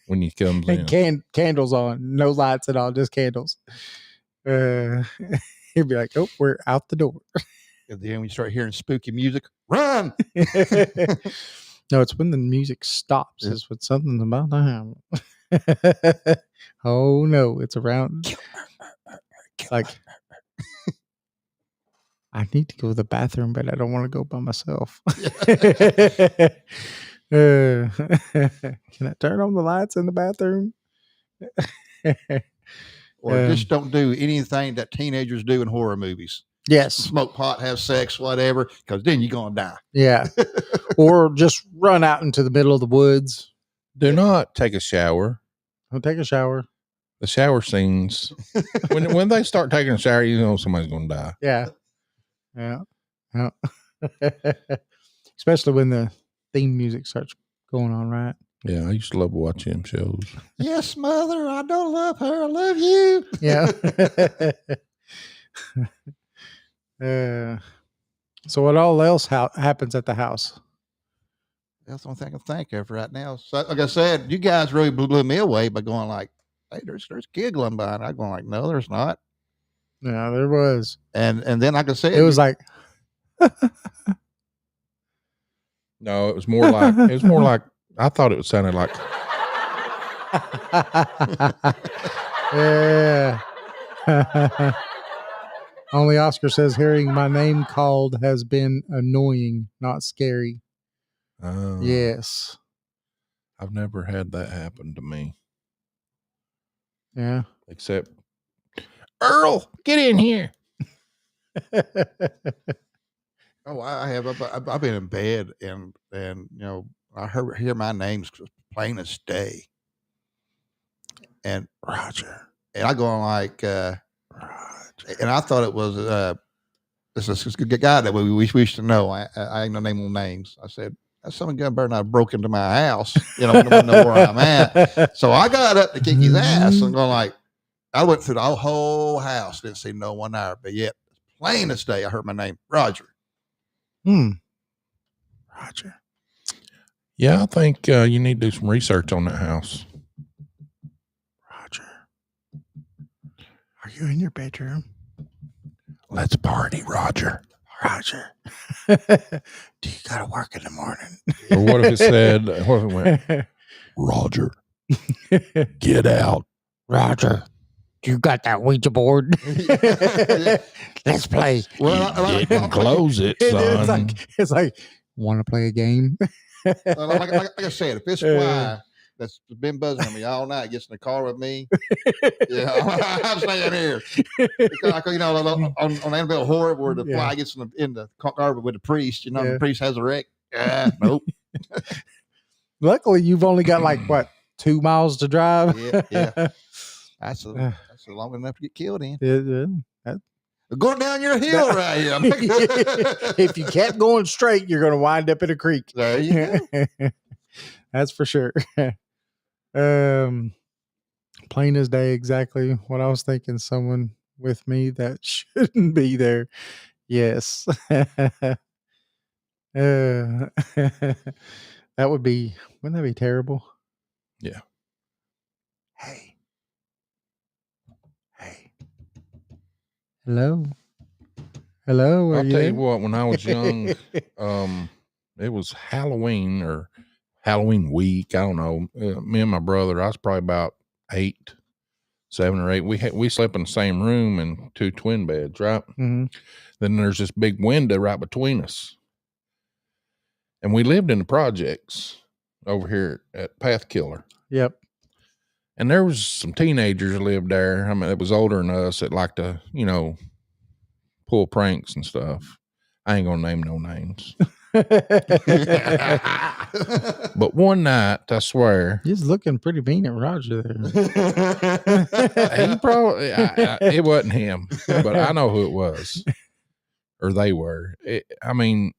S2: when he comes in.
S3: And candles on, no lights at all, just candles. He'll be like, oh, we're out the door.
S4: And then when you start hearing spooky music, run.
S3: No, it's when the music stops. It's when something's about to happen. Oh no, it's around. Like, I need to go to the bathroom, but I don't want to go by myself. Can I turn on the lights in the bathroom?
S4: Or just don't do anything that teenagers do in horror movies.
S3: Yes.
S4: Smoke pot, have sex, whatever, because then you're going to die.
S3: Yeah. Or just run out into the middle of the woods.
S2: Do not take a shower.
S3: Don't take a shower.
S2: The shower scenes, when they start taking a shower, you know somebody's going to die.
S3: Yeah. Yeah. Especially when the theme music starts going on, right?
S2: Yeah, I used to love watching them shows.
S4: Yes, mother, I don't love her. I love you.
S3: Yeah. So what all else happens at the house?
S4: That's the only thing I can think of right now. So, like I said, you guys really blew me away by going like, hey, there's giggling behind. I'm going like, no, there's not.
S3: Yeah, there was.
S4: And then like I said,
S3: It was like,
S2: No, it was more like I thought it sounded like
S3: yeah. Only Oscar says hearing my name called has been annoying, not scary. Yes.
S2: I've never had that happen to me.
S3: Yeah.
S2: Except Earl, get in here.
S4: oh, I have. I've been in bed and I hear my name's plain as day. And
S2: Roger.
S4: And I go on like, Roger. And I thought it was this guy that we used to know. I ain't no name on names. I said, that's some gun better not broke into my house. I don't know where I'm at. So I got up to kick his ass and going like, I went through the whole house, didn't see no one there, but yet plain as day, I heard my name, Roger.
S3: Roger.
S2: Yeah, I think you need to do some research on that house.
S3: Roger. Are you in your bedroom?
S2: Let's party, Roger.
S3: Roger. Do you got to work in the morning?
S2: Or what if it said, what if it went, Roger, get out.
S3: Roger, you got that Ouija board? Let's play.
S2: Well, you didn't close it, son.
S3: It's like, want to play a game?
S4: like I said, if this fly that's been buzzing on me all night gets in the car with me, yeah, I'm staying here. Because, on Annabelle Horror, where the fly gets in the car with the priest, the priest has a wreck. Nope.
S3: Luckily, you've only got like, what, 2 miles to drive?
S4: Yeah. That's long enough to get killed in. Going down your hill right here.
S3: If you kept going straight, you're going to wind up in a creek.
S4: There you go.
S3: That's for sure. Plain as day, exactly what I was thinking. Someone with me that shouldn't be there. Yes. That would be, wouldn't that be terrible?
S2: Yeah.
S3: Hey. Hello. I'll
S2: tell you what, when I was young, it was Halloween or Halloween week. I don't know. Me and my brother, I was probably about 7 or 8. We slept in the same room in 2 twin beds, right?
S3: Mm-hmm.
S2: Then there's this big window right between us. And we lived in the projects over here at Path Killer.
S3: Yep.
S2: And there was some teenagers lived there. I mean, it was older than us that liked to, pull pranks and stuff. I ain't gonna name no names. But one night, I swear,
S3: He's looking pretty mean at Roger there.
S2: he probably it wasn't him, but I know who it was, or they were. I mean,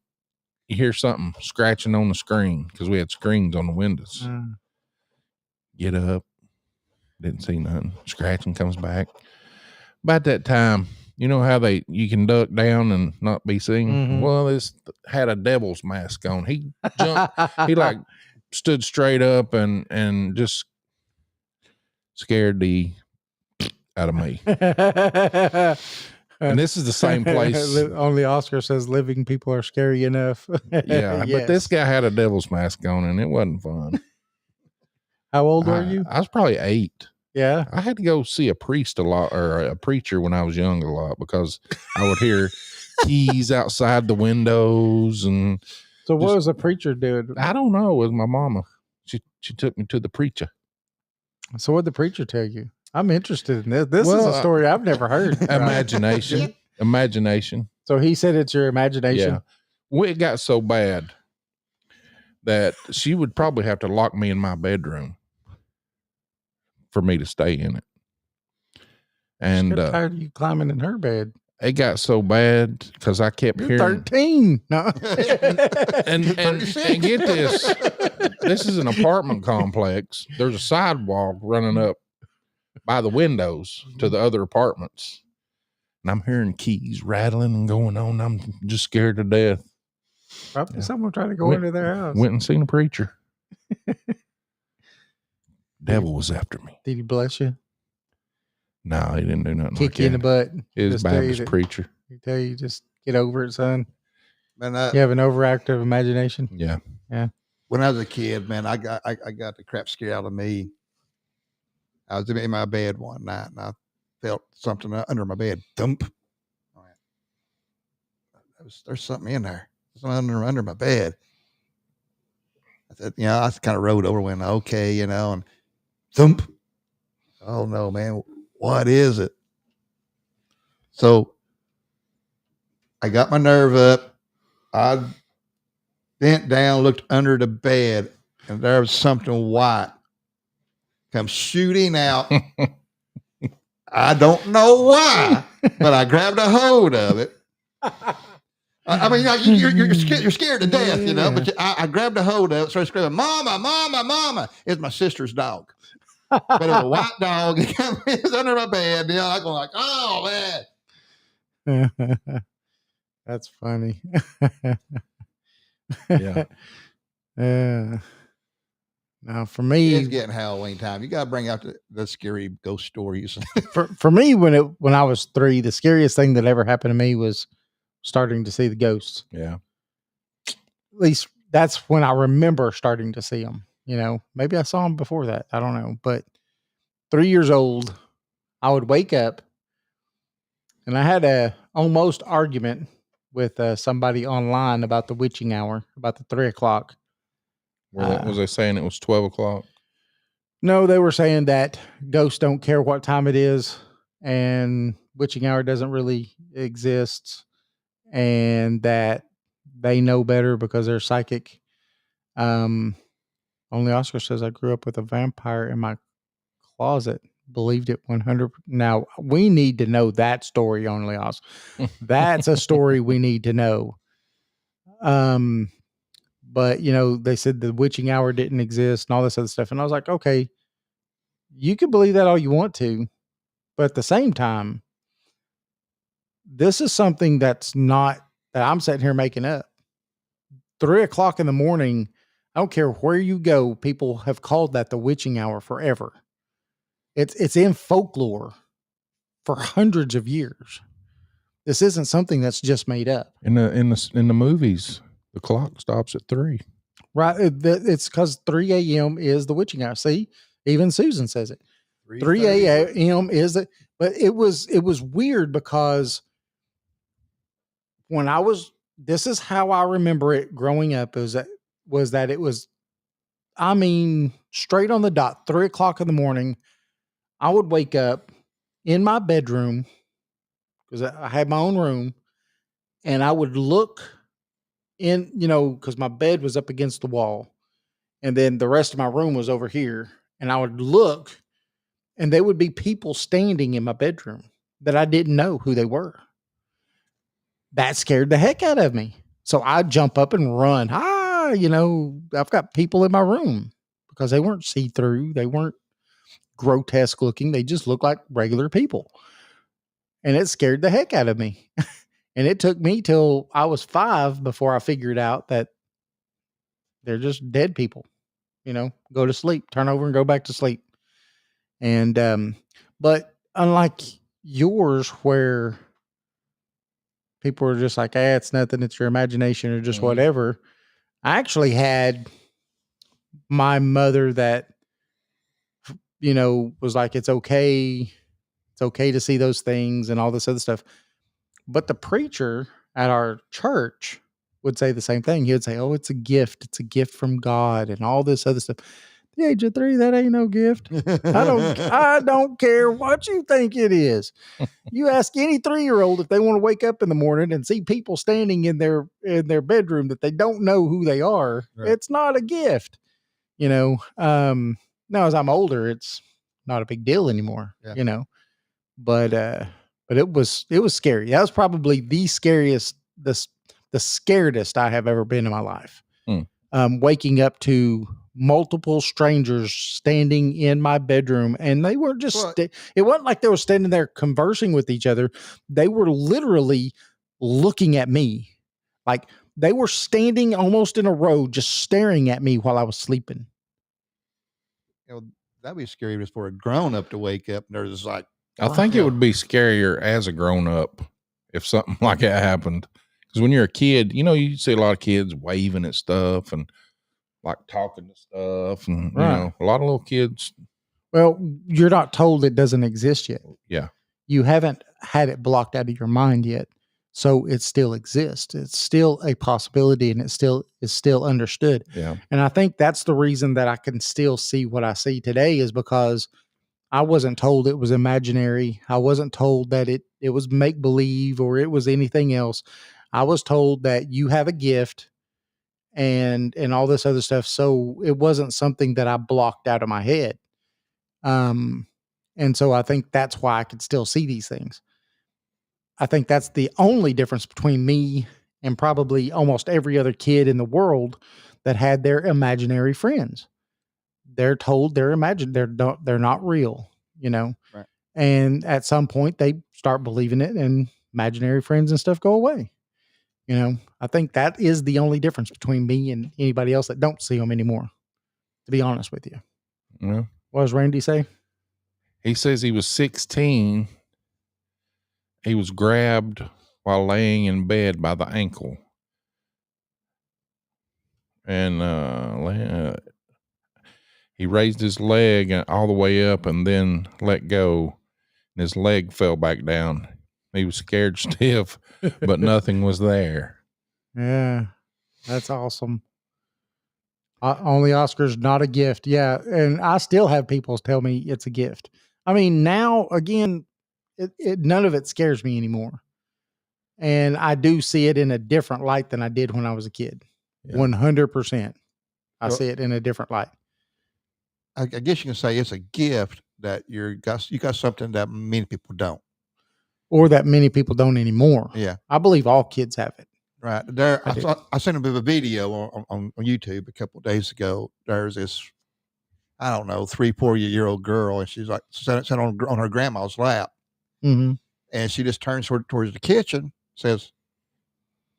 S2: you hear something scratching on the screen because we had screens on the windows. Get up, didn't see nothing. Scratching comes back. About that time, you know how you can duck down and not be seen?
S3: Mhm.
S2: Well, this had a devil's mask on. He jumped, he like stood straight up and just scared the out of me. And this is the same place.
S3: Only Oscar says living people are scary enough.
S2: Yeah, but this guy had a devil's mask on and it wasn't fun.
S3: How old were you?
S2: I was probably 8.
S3: Yeah.
S2: I had to go see a priest a lot, or a preacher when I was young a lot, because I would hear keys outside the windows. And
S3: So what was the preacher doing?
S2: I don't know. It was my mama. She took me to the preacher.
S3: So what did the preacher tell you? I'm interested in this. This is
S2: Well,
S3: a story I've never heard.
S2: Imagination. Imagination.
S3: So he said it's your imagination.
S2: Yeah. Well, it got so bad that she would probably have to lock me in my bedroom for me to stay in it. And
S3: She's tired of you climbing in her bed.
S2: it got so bad because I kept
S3: You're
S2: hearing
S3: 13. No.
S2: and get this. This is an apartment complex. There's a sidewalk running up by the windows to the other apartments. And I'm hearing keys rattling and going on. I'm just scared to death.
S3: Probably someone tried to go into their house.
S2: Went and seen a preacher. Devil was after me.
S3: Did he bless you?
S2: No, he didn't do nothing.
S3: Kick you in the butt?
S2: His
S3: Just tell you
S2: Baptist
S3: that-
S2: preacher.
S3: He tell you just get over it, son.
S4: Man,
S3: You have an overactive imagination.
S2: Yeah.
S4: when I was a kid, man, I got the crap scared out of me. I was in my bed one night and I felt something under my bed. Thump. There's something in there. Something under my bed. I said, I kind of rolled over, went, okay, and thump. Oh no, man, what is it? So I got my nerve up. I bent down, looked under the bed, and there was something white come shooting out. I don't know why, but I grabbed a hold of it. I mean, you're scared to death, but I grabbed a hold of it, started screaming, "Mama, mama, mama." It's my sister's dog. But it was a white dog. It was under my bed. I'm going like, oh, man.
S3: That's funny.
S2: Yeah.
S3: Now for me,
S4: It's getting Halloween time. You got to bring out the scary ghost stories.
S3: for me, when I was 3, the scariest thing that ever happened to me was starting to see the ghosts.
S2: Yeah.
S3: At least that's when I remember starting to see them. Maybe I saw them before that. I don't know. But 3 years old, I would wake up and I had a almost argument with somebody online about the witching hour, about the 3 o'clock.
S2: Was they saying it was 12 o'clock?
S3: No, they were saying that ghosts don't care what time it is and witching hour doesn't really exist and that they know better because they're psychic. Only Oscar says I grew up with a vampire in my closet. Believed it 100. Now we need to know that story, Only Oscar. That's a story we need to know. But they said the witching hour didn't exist and all this other stuff. And I was like, okay, you can believe that all you want to, but at the same time, this is something that's not that I'm sitting here making up. 3 o'clock in the morning. I don't care where you go. People have called that the witching hour forever. It's in folklore for hundreds of years. This isn't something that's just made up.
S2: In the movies, the clock stops at 3.
S3: Right. It's because 3 a.m. is the witching hour. See, even Susan says it. 3 a.m. is it. But it was weird because this is how I remember it growing up was that it was I mean, straight on the dot, 3:00 in the morning, I would wake up in my bedroom because I had my own room, and I would look in, because my bed was up against the wall, and then the rest of my room was over here, and I would look, and there would be people standing in my bedroom that I didn't know who they were. That scared the heck out of me. So I'd jump up and run. I've got people in my room because they weren't see-through. They weren't grotesque looking. They just looked like regular people. And it scared the heck out of me. And it took me till I was 5 before I figured out that they're just dead people. Go to sleep, turn over and go back to sleep. And, but unlike yours, where people are just like, it's nothing, it's your imagination or just whatever. I actually had my mother that, was like, it's okay to see those things and all this other stuff. But the preacher at our church would say the same thing. He would say, oh, it's a gift from God and all this other stuff. At the age of 3, that ain't no gift. I don't care what you think it is. You ask any 3-year-old if they want to wake up in the morning and see people standing in their bedroom that they don't know who they are. Right. It's not a gift. Now as I'm older, it's not a big deal anymore. Yeah. But it was scary. That was probably the scariest, the scaredest I have ever been in my life. Waking up to multiple strangers standing in my bedroom, and they were just, it wasn't like they were standing there conversing with each other. They were literally looking at me. Like they were standing almost in a row, just staring at me while I was sleeping.
S4: That'd be scary just for a grown up to wake up and there's like,
S2: I think it would be scarier as a grown up if something like that happened. Because when you're a kid, you see a lot of kids waving at stuff and like talking to stuff, and a lot of little kids.
S3: Well, you're not told it doesn't exist yet.
S2: Yeah,
S3: you haven't had it blocked out of your mind yet, so it still exists. It's still a possibility, and it still is still understood.
S2: Yeah,
S3: and I think that's the reason that I can still see what I see today is because I wasn't told it was imaginary. I wasn't told that it was make believe or it was anything else. I was told that you have a gift and all this other stuff. So it wasn't something that I blocked out of my head. And so I think that's why I could still see these things. I think that's the only difference between me and probably almost every other kid in the world that had their imaginary friends. They're told they're not real,
S4: Right.
S3: And at some point they start believing it and imaginary friends and stuff go away. I think that is the only difference between me and anybody else that don't see them anymore, to be honest with you.
S2: Yeah.
S3: What does Randy say?
S2: He says he was 16. He was grabbed while laying in bed by the ankle. And he raised his leg all the way up and then let go. And his leg fell back down. He was scared stiff, but nothing was there.
S3: Yeah, that's awesome. Only Oscar's not a gift. Yeah, and I still have people tell me it's a gift. I mean, now, again, none of it scares me anymore. And I do see it in a different light than I did when I was a kid. Yeah. 100%. I see it in a different light.
S4: I guess you can say it's a gift that you got something that many people don't.
S3: Or that many people don't anymore.
S4: Yeah.
S3: I believe all kids have it.
S4: Right. I sent a video on YouTube a couple of days ago. There's this, I don't know, 3-4-year-old girl, and she's like sat on her grandma's lap.
S3: Mm-hmm.
S4: And she just turns towards the kitchen, says,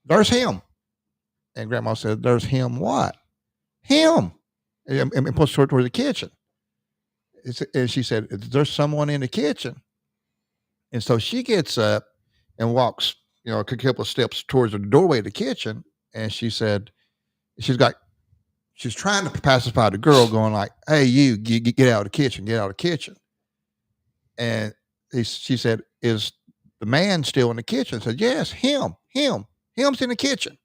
S4: "There's him." And grandma said, "There's him what?" "Him." And points towards the kitchen. And she said, "There's someone in the kitchen." And so she gets up and walks, a couple of steps towards the doorway of the kitchen. And she said, she's trying to pacify the girl, going like, "Hey, you get out of the kitchen, get out of the kitchen." And she said, "Is the man still in the kitchen?" I said, "Yes, him's in the kitchen."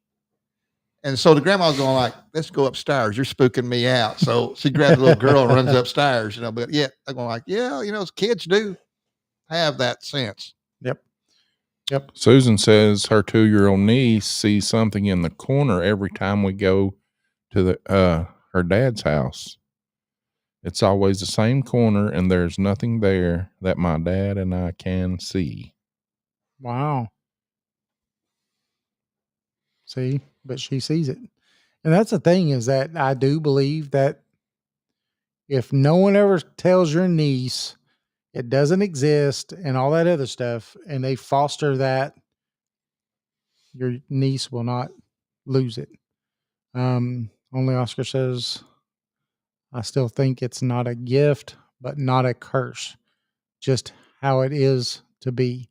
S4: And so the grandma was going like, let's go upstairs. You're spooking me out. So she grabs the little girl and runs upstairs, but yeah, I'm going like, yeah, kids do have that sense.
S3: Yep.
S2: Susan says her 2-year-old niece sees something in the corner every time we go to her dad's house. It's always the same corner, and there's nothing there that my dad and I can see.
S3: Wow. See, but she sees it. And that's the thing, is that I do believe that if no one ever tells your niece it doesn't exist and all that other stuff, and they foster that, your niece will not lose it. Only Oscar says, I still think it's not a gift, but not a curse. Just how it is to be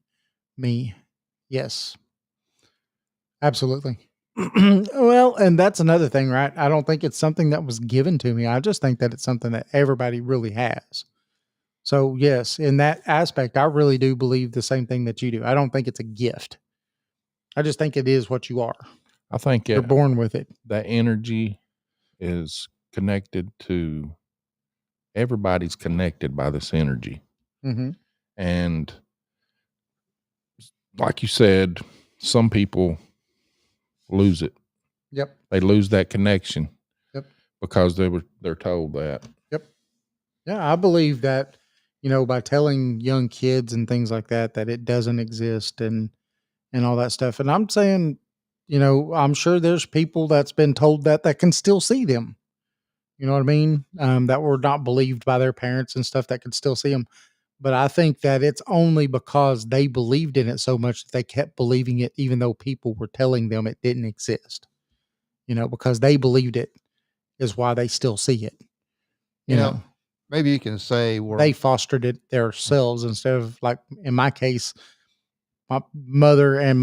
S3: me. Yes. Absolutely. Well, and that's another thing, right? I don't think it's something that was given to me. I just think that it's something that everybody really has. So yes, in that aspect, I really do believe the same thing that you do. I don't think it's a gift. I just think it is what you are.
S2: I think
S3: You're born with it.
S2: that energy is connected to, everybody's connected by this energy.
S3: Mm-hmm.
S2: And like you said, some people lose it.
S3: Yep.
S2: They lose that connection.
S3: Yep.
S2: Because they're told that.
S3: Yep. Yeah, I believe that, by telling young kids and things like that it doesn't exist and all that stuff. And I'm saying, I'm sure there's people that's been told that can still see them. You know what I mean? That were not believed by their parents and stuff, that could still see them. But I think that it's only because they believed in it so much that they kept believing it, even though people were telling them it didn't exist. Because they believed it is why they still see it. You know,
S4: maybe you can say
S3: they fostered it themselves instead of, like in my case, my mother and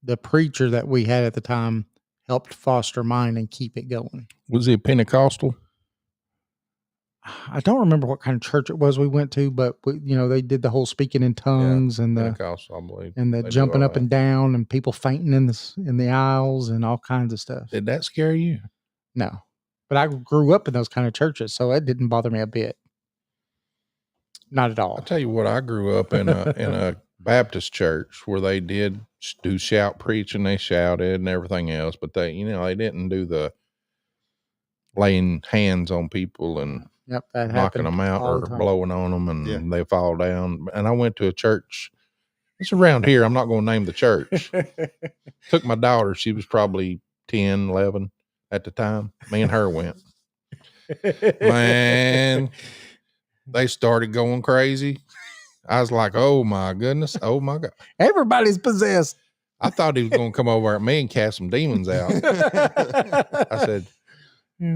S3: the preacher that we had at the time helped foster mine and keep it going.
S2: Was he a Pentecostal?
S3: I don't remember what kind of church it was we went to, but they did the whole speaking in tongues and
S2: Pentecostal, I believe,
S3: and the jumping up and down and people fainting in the aisles and all kinds of stuff.
S2: Did that scare you?
S3: No, but I grew up in those kind of churches, so it didn't bother me a bit. Not at all.
S2: I'll tell you what, I grew up in a Baptist church where they did do shout preaching. They shouted and everything else, but they didn't do the laying hands on people and
S3: that
S2: knocking them out or blowing on them and they fall down. And I went to a church. It's around here. I'm not going to name the church. Took my daughter. She was probably 10, 11 at the time. Me and her went. Man, they started going crazy. I was like, oh my goodness. Oh my God.
S3: Everybody's possessed.
S2: I thought he was going to come over at me and cast some demons out. I said,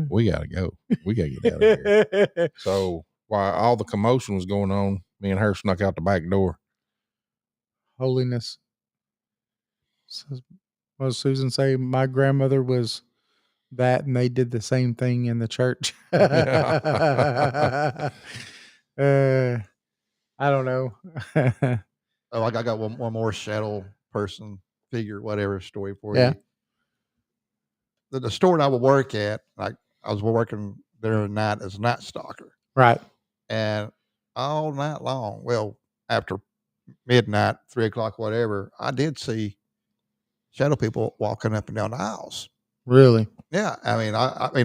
S2: we got to go. We got to get out of here. So while all the commotion was going on, me and her snuck out the back door.
S3: Holiness. What does Susan say? My grandmother was that, and they did the same thing in the church. I don't know.
S4: I got one more shadow person, figure, whatever story for
S3: Yeah.
S4: you. The store I would work at, I was working there at night as a night stalker.
S3: Right.
S4: And all night long, well, after midnight, 3 o'clock, whatever, I did see shadow people walking up and down the aisles.
S3: Really?
S4: Yeah. I mean,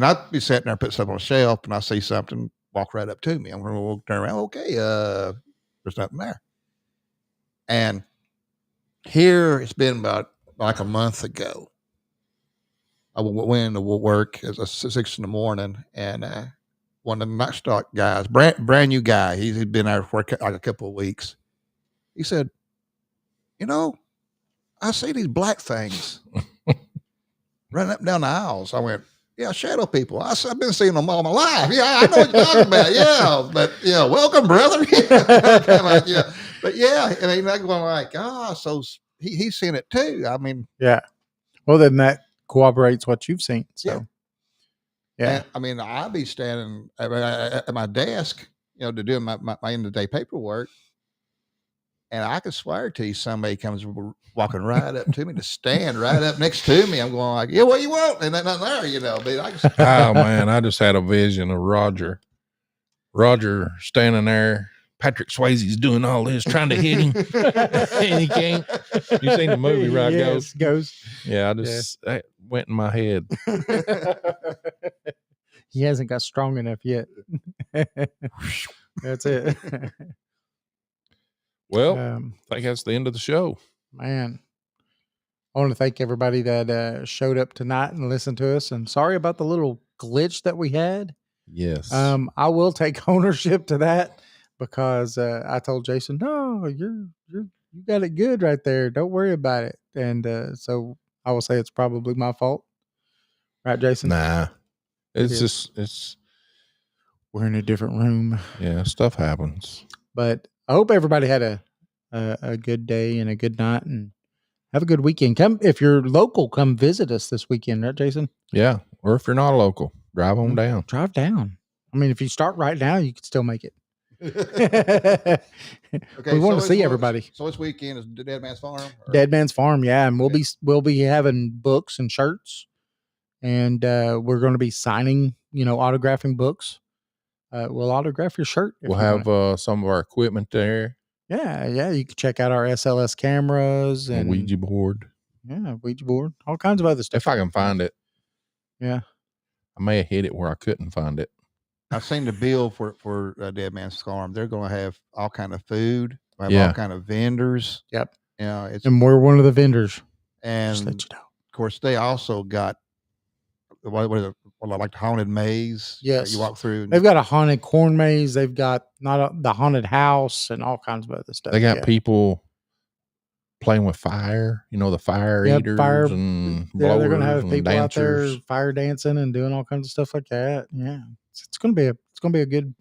S4: I'd be sitting there, put something on a shelf, and I see something walk right up to me. I'm going to turn around. Okay. There's nothing there. And here it's been about like a month ago. I went into work at 6 in the morning, and one of the night stock guys, brand new guy, he'd been there for like a couple of weeks. He said, I see these black things running up and down the aisles. I went, yeah, shadow people. I've been seeing them all my life. Yeah, I know what you're talking about. Yeah, but welcome, brother. Yeah. But yeah, I mean, I'm going like, so he's seen it too. I mean,
S3: yeah. Well, then that corroborates what you've seen. So, yeah.
S4: And, I mean, I'd be standing at my desk, to do my end of the day paperwork. And I could swear to you, somebody comes walking right up to me to stand right up next to me. I'm going like, yeah, what you want? And nothing there, you know. But I just,
S2: Oh man, I just had a vision of Roger standing there. Patrick Swayze's doing all this, trying to hit him, and he can't. You seen the movie, right?
S3: Yes, Ghost.
S2: Yeah, that went in my head.
S3: He hasn't got strong enough yet. That's it.
S2: Well, I think that's the end of the show.
S3: Man, I want to thank everybody that showed up tonight and listened to us. And sorry about the little glitch that we had.
S2: Yes.
S3: I will take ownership to that because I told Jason, no, you got it good right there. Don't worry about it. And so I will say it's probably my fault. Right, Jason?
S2: Nah.
S3: We're in a different room.
S2: Yeah, stuff happens.
S3: But I hope everybody had a good day and a good night and have a good weekend. Come if you're local, come visit us this weekend, right, Jason?
S2: Yeah. Or if you're not local, drive on down.
S3: Drive down. I mean, if you start right now, you can still make it.
S4: Okay,
S3: we want to see everybody.
S4: So this weekend is Dead Man's Farm? Or?
S3: Dead Man's Farm, yeah. And we'll be having books and shirts. And we're going to be signing, autographing books. We'll autograph your shirt.
S2: We'll have some of our equipment there.
S3: Yeah. You can check out our SLS cameras and
S2: Ouija board.
S3: Yeah, Ouija board. All kinds of other stuff.
S2: If I can find it.
S3: Yeah.
S2: I may have hit it where I couldn't find it.
S4: I've seen the bill for Dead Man's Farm. They're going to have all kind of food. All kind of vendors.
S3: Yep.
S4: And
S3: we're one of the vendors.
S4: And
S3: just let you know.
S4: Of course, they also got what like the haunted maze.
S3: Yes,
S4: you walk through.
S3: They've got a haunted corn maze. They've got the haunted house and all kinds of other stuff.
S2: They got people playing with fire. The fire eaters and blowers.
S3: They're going to have people
S2: dancers
S3: out there fire dancing and doing all kinds of stuff like that. Yeah, it's going to be a good.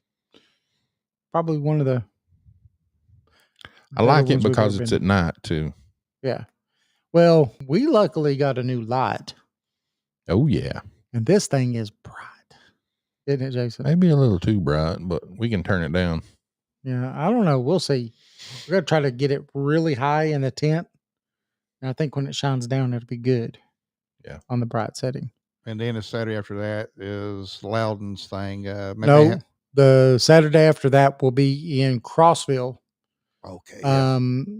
S3: Probably one of the.
S2: I like it because it's at night too.
S3: Yeah. Well, we luckily got a new light.
S2: Oh, yeah.
S3: And this thing is bright. Isn't it, Jason?
S2: Maybe a little too bright, but we can turn it down.
S3: Yeah, I don't know. We'll see. We're going to try to get it really high in the tent. And I think when it shines down, it'll be good.
S2: Yeah.
S3: On the bright setting.
S4: And then the Saturday after that is Loudon's thing.
S3: No, the Saturday after that will be in Crossville.
S4: Okay.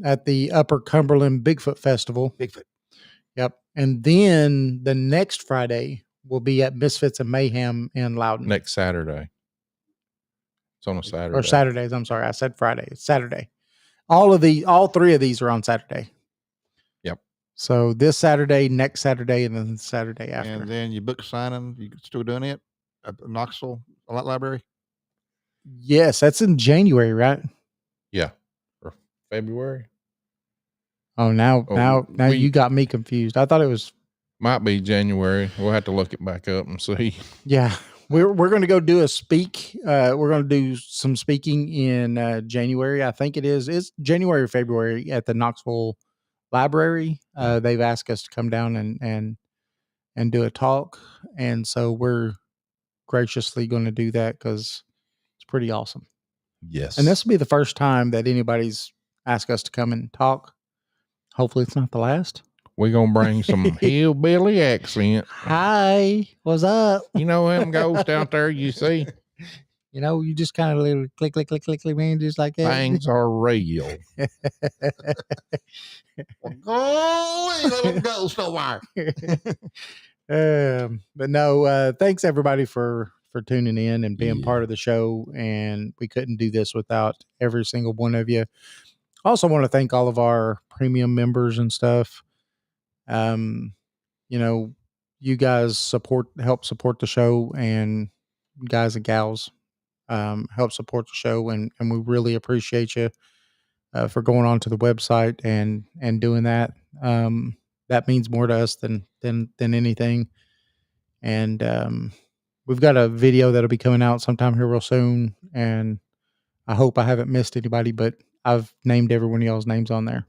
S3: At the Upper Cumberland Bigfoot Festival.
S4: Bigfoot.
S3: Yep. And then the next Friday will be at Misfits and Mayhem in Loudon.
S2: Next Saturday. It's on a Saturday.
S3: Or Saturdays. I'm sorry. I said Friday. It's Saturday. All three of these are on Saturday.
S2: Yep.
S3: So this Saturday, next Saturday, and then the Saturday after.
S4: And then you book signing. You still doing it at Knoxville Library?
S3: Yes. That's in January, right?
S2: Yeah. Or February.
S3: Oh, now you got me confused. I thought it was.
S2: Might be January. We'll have to look it back up and see.
S3: Yeah. We're going to go do a speak. We're going to do some speaking in January. I think it is. It's January or February at the Knoxville Library. They've asked us to come down and do a talk. And so we're graciously going to do that because it's pretty awesome.
S2: Yes.
S3: And this will be the first time that anybody's asked us to come and talk. Hopefully it's not the last.
S2: We're going to bring some hillbilly accent.
S3: Hi, what's up?
S2: You know them ghosts out there you see?
S3: You just kind of little click, man, just like that.
S2: Things are real.
S4: Little ghost over.
S3: But no, thanks everybody for tuning in and being part of the show. And we couldn't do this without every single one of you. I also want to thank all of our premium members and stuff. You guys help support the show, and guys and gals help support the show, and we really appreciate you for going on to the website and doing that. That means more to us than anything. And we've got a video that'll be coming out sometime here real soon, and I hope I haven't missed anybody, but I've named every one of y'all's names on there,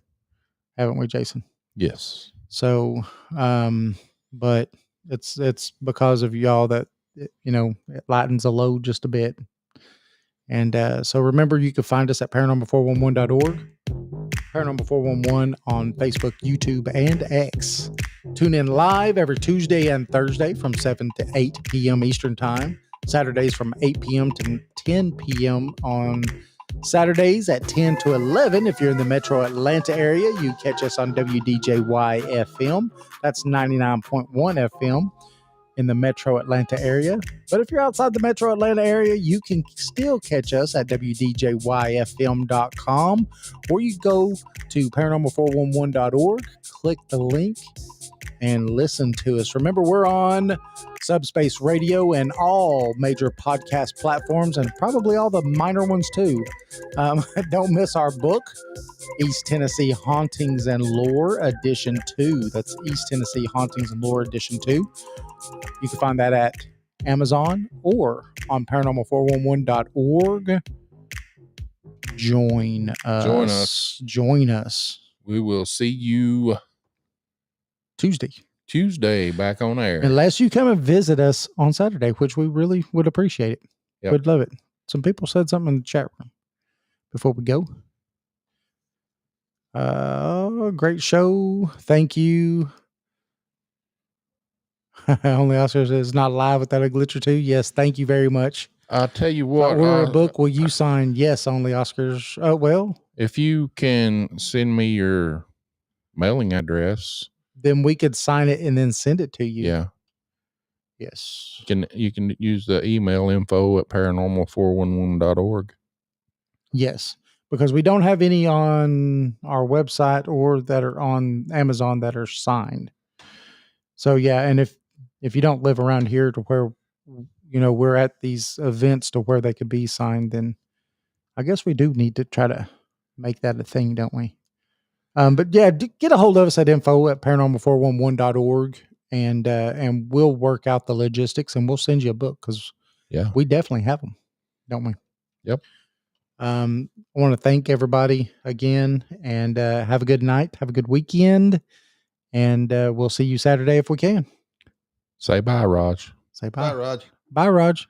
S3: haven't we, Jason?
S2: Yes.
S3: So, but it's because of y'all that, it lightens the load just a bit. And so remember, you can find us at paranormal411.org. Paranormal 411 on Facebook, YouTube, and X. Tune in live every Tuesday and Thursday from 7 to 8 p.m. Eastern Time. Saturdays from 8 p.m. to 10 p.m. on Saturdays at 10 to 11. If you're in the metro Atlanta area, you catch us on WDJY FM. That's 99.1 FM in the metro Atlanta area. But if you're outside the metro Atlanta area, you can still catch us at WDJYFM.com, or you go to paranormal411.org, click the link, and listen to us. Remember, we're on Subspace Radio and all major podcast platforms, and probably all the minor ones too. Don't miss our book, East Tennessee Hauntings and Lore Edition 2. That's East Tennessee Hauntings and Lore Edition 2. You can find that at Amazon or on paranormal411.org. Join us. Join us.
S2: We will see you
S3: Tuesday
S2: back on air.
S3: Unless you come and visit us on Saturday, which we really would appreciate it.
S2: Yep.
S3: We'd love it. Some people said something in the chat room before we go. Great show. Thank you. Only Oscar says not live without a glitch or two. Yes, thank you very much.
S2: I'll tell you what.
S3: We're a book. Will you sign? Yes, Only Oscars. Oh, well.
S2: If you can send me your mailing address,
S3: then we could sign it and then send it to you.
S2: Yeah.
S3: Yes.
S2: You can use the email info@paranormal411.org. Yes.
S3: Because we don't have any on our website or that are on Amazon that are signed. So yeah, and if you don't live around here to where we're at these events to where they could be signed, then I guess we do need to try to make that a thing, don't we? But yeah, get a hold of us at info@paranormal411.org and we'll work out the logistics and we'll send you a book because we definitely have them, don't we?
S2: Yep.
S3: I want to thank everybody again and have a good night. Have a good weekend. And we'll see you Saturday if we can.
S2: Say bye, Raj.
S3: Say bye.
S4: Bye, Raj.
S3: Bye, Raj.